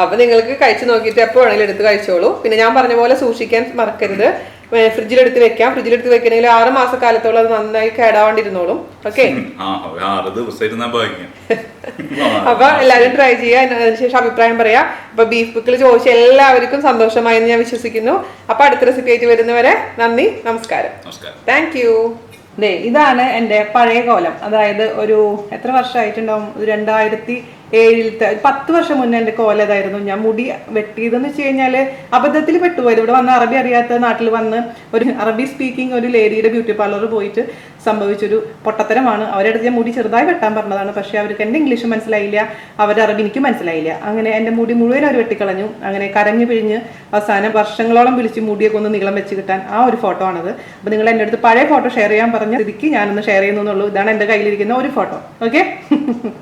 A: അപ്പൊ നിങ്ങൾക്ക് കഴിച്ചു നോക്കിയിട്ട് എപ്പോ വേണമെങ്കിലും എടുത്ത് കഴിച്ചോളൂ. പിന്നെ ഞാൻ പറഞ്ഞ പോലെ സൂക്ഷിക്കാൻ മറക്കരുത്. ഫ്രിഡ്ജിലെടുത്ത് വെക്കാം. ഫ്രിഡ്ജിലെടുത്ത് വെക്കണമെങ്കിൽ 6 മാസക്കാലത്തോളം അത് നന്നായി കേടാവാണ്ടിരുന്നോളും. ഓക്കെ, അപ്പൊ എല്ലാവരും ട്രൈ ചെയ്യാൻ അതിനുശേഷം അഭിപ്രായം പറയാം. അപ്പൊ ബീഫ് പിക്കിൾ ചോദിച്ച എല്ലാവർക്കും സന്തോഷമായെന്ന് ഞാൻ വിശ്വസിക്കുന്നു. അപ്പൊ അടുത്ത റെസിപ്പി ആയിട്ട് വരുന്നവരെ നന്ദി, നമസ്കാരം. Thank you. ഇതാണ് എൻ്റെ പഴയ കോലം. അതായത് ഒരു എത്ര വർഷമായിട്ടുണ്ടാവും, 2007-ത്തെ 10 വർഷം മുന്നേ എൻ്റെ കോലം ഇതായിരുന്നു. ഞാൻ മുടി വെട്ടിയതെന്ന് വെച്ച് കഴിഞ്ഞാൽ അബദ്ധത്തിൽ പെട്ടുപോയത്. ഇവിടെ വന്ന് അറബി അറിയാത്ത നാട്ടിൽ വന്ന് ഒരു അറബി സ്പീക്കിംഗ് ഒരു ലേഡിയുടെ ബ്യൂട്ടി പാർലറിൽ പോയിട്ട് സംഭവിച്ചൊരു പൊട്ടത്തരമാണ്. അവരുടെ അടുത്ത് ഞാൻ മുടി ചെറുതായി വെട്ടാൻ പറഞ്ഞതാണ്. പക്ഷേ അവർക്ക് എൻ്റെ ഇംഗ്ലീഷ് മനസ്സിലായില്ല, അവരുടെ അറബി എനിക്ക് മനസ്സിലായില്ല. അങ്ങനെ എൻ്റെ മുടി മുഴുവൻ അവർ വെട്ടിക്കളഞ്ഞു. അങ്ങനെ കരഞ്ഞു പിഴിഞ്ഞ് അവസാനം വർഷങ്ങളോളം വിളിച്ച് മുടിയൊക്കെ ഒന്ന് നീളം വെച്ച് കിട്ടാൻ ആ ഒരു ഫോട്ടോ ആണത്. അപ്പോൾ നിങ്ങൾ എൻ്റെ അടുത്ത് പഴയ ഫോട്ടോ ഷെയർ ചെയ്യാൻ പറഞ്ഞ സ്ഥിതിക്ക് ഞാനൊന്ന് ഷെയർ ചെയ്യുന്നുള്ളൂ. ഇതാണ് എൻ്റെ കയ്യിലിരിക്കുന്ന ഒരു ഫോട്ടോ. ഓക്കെ.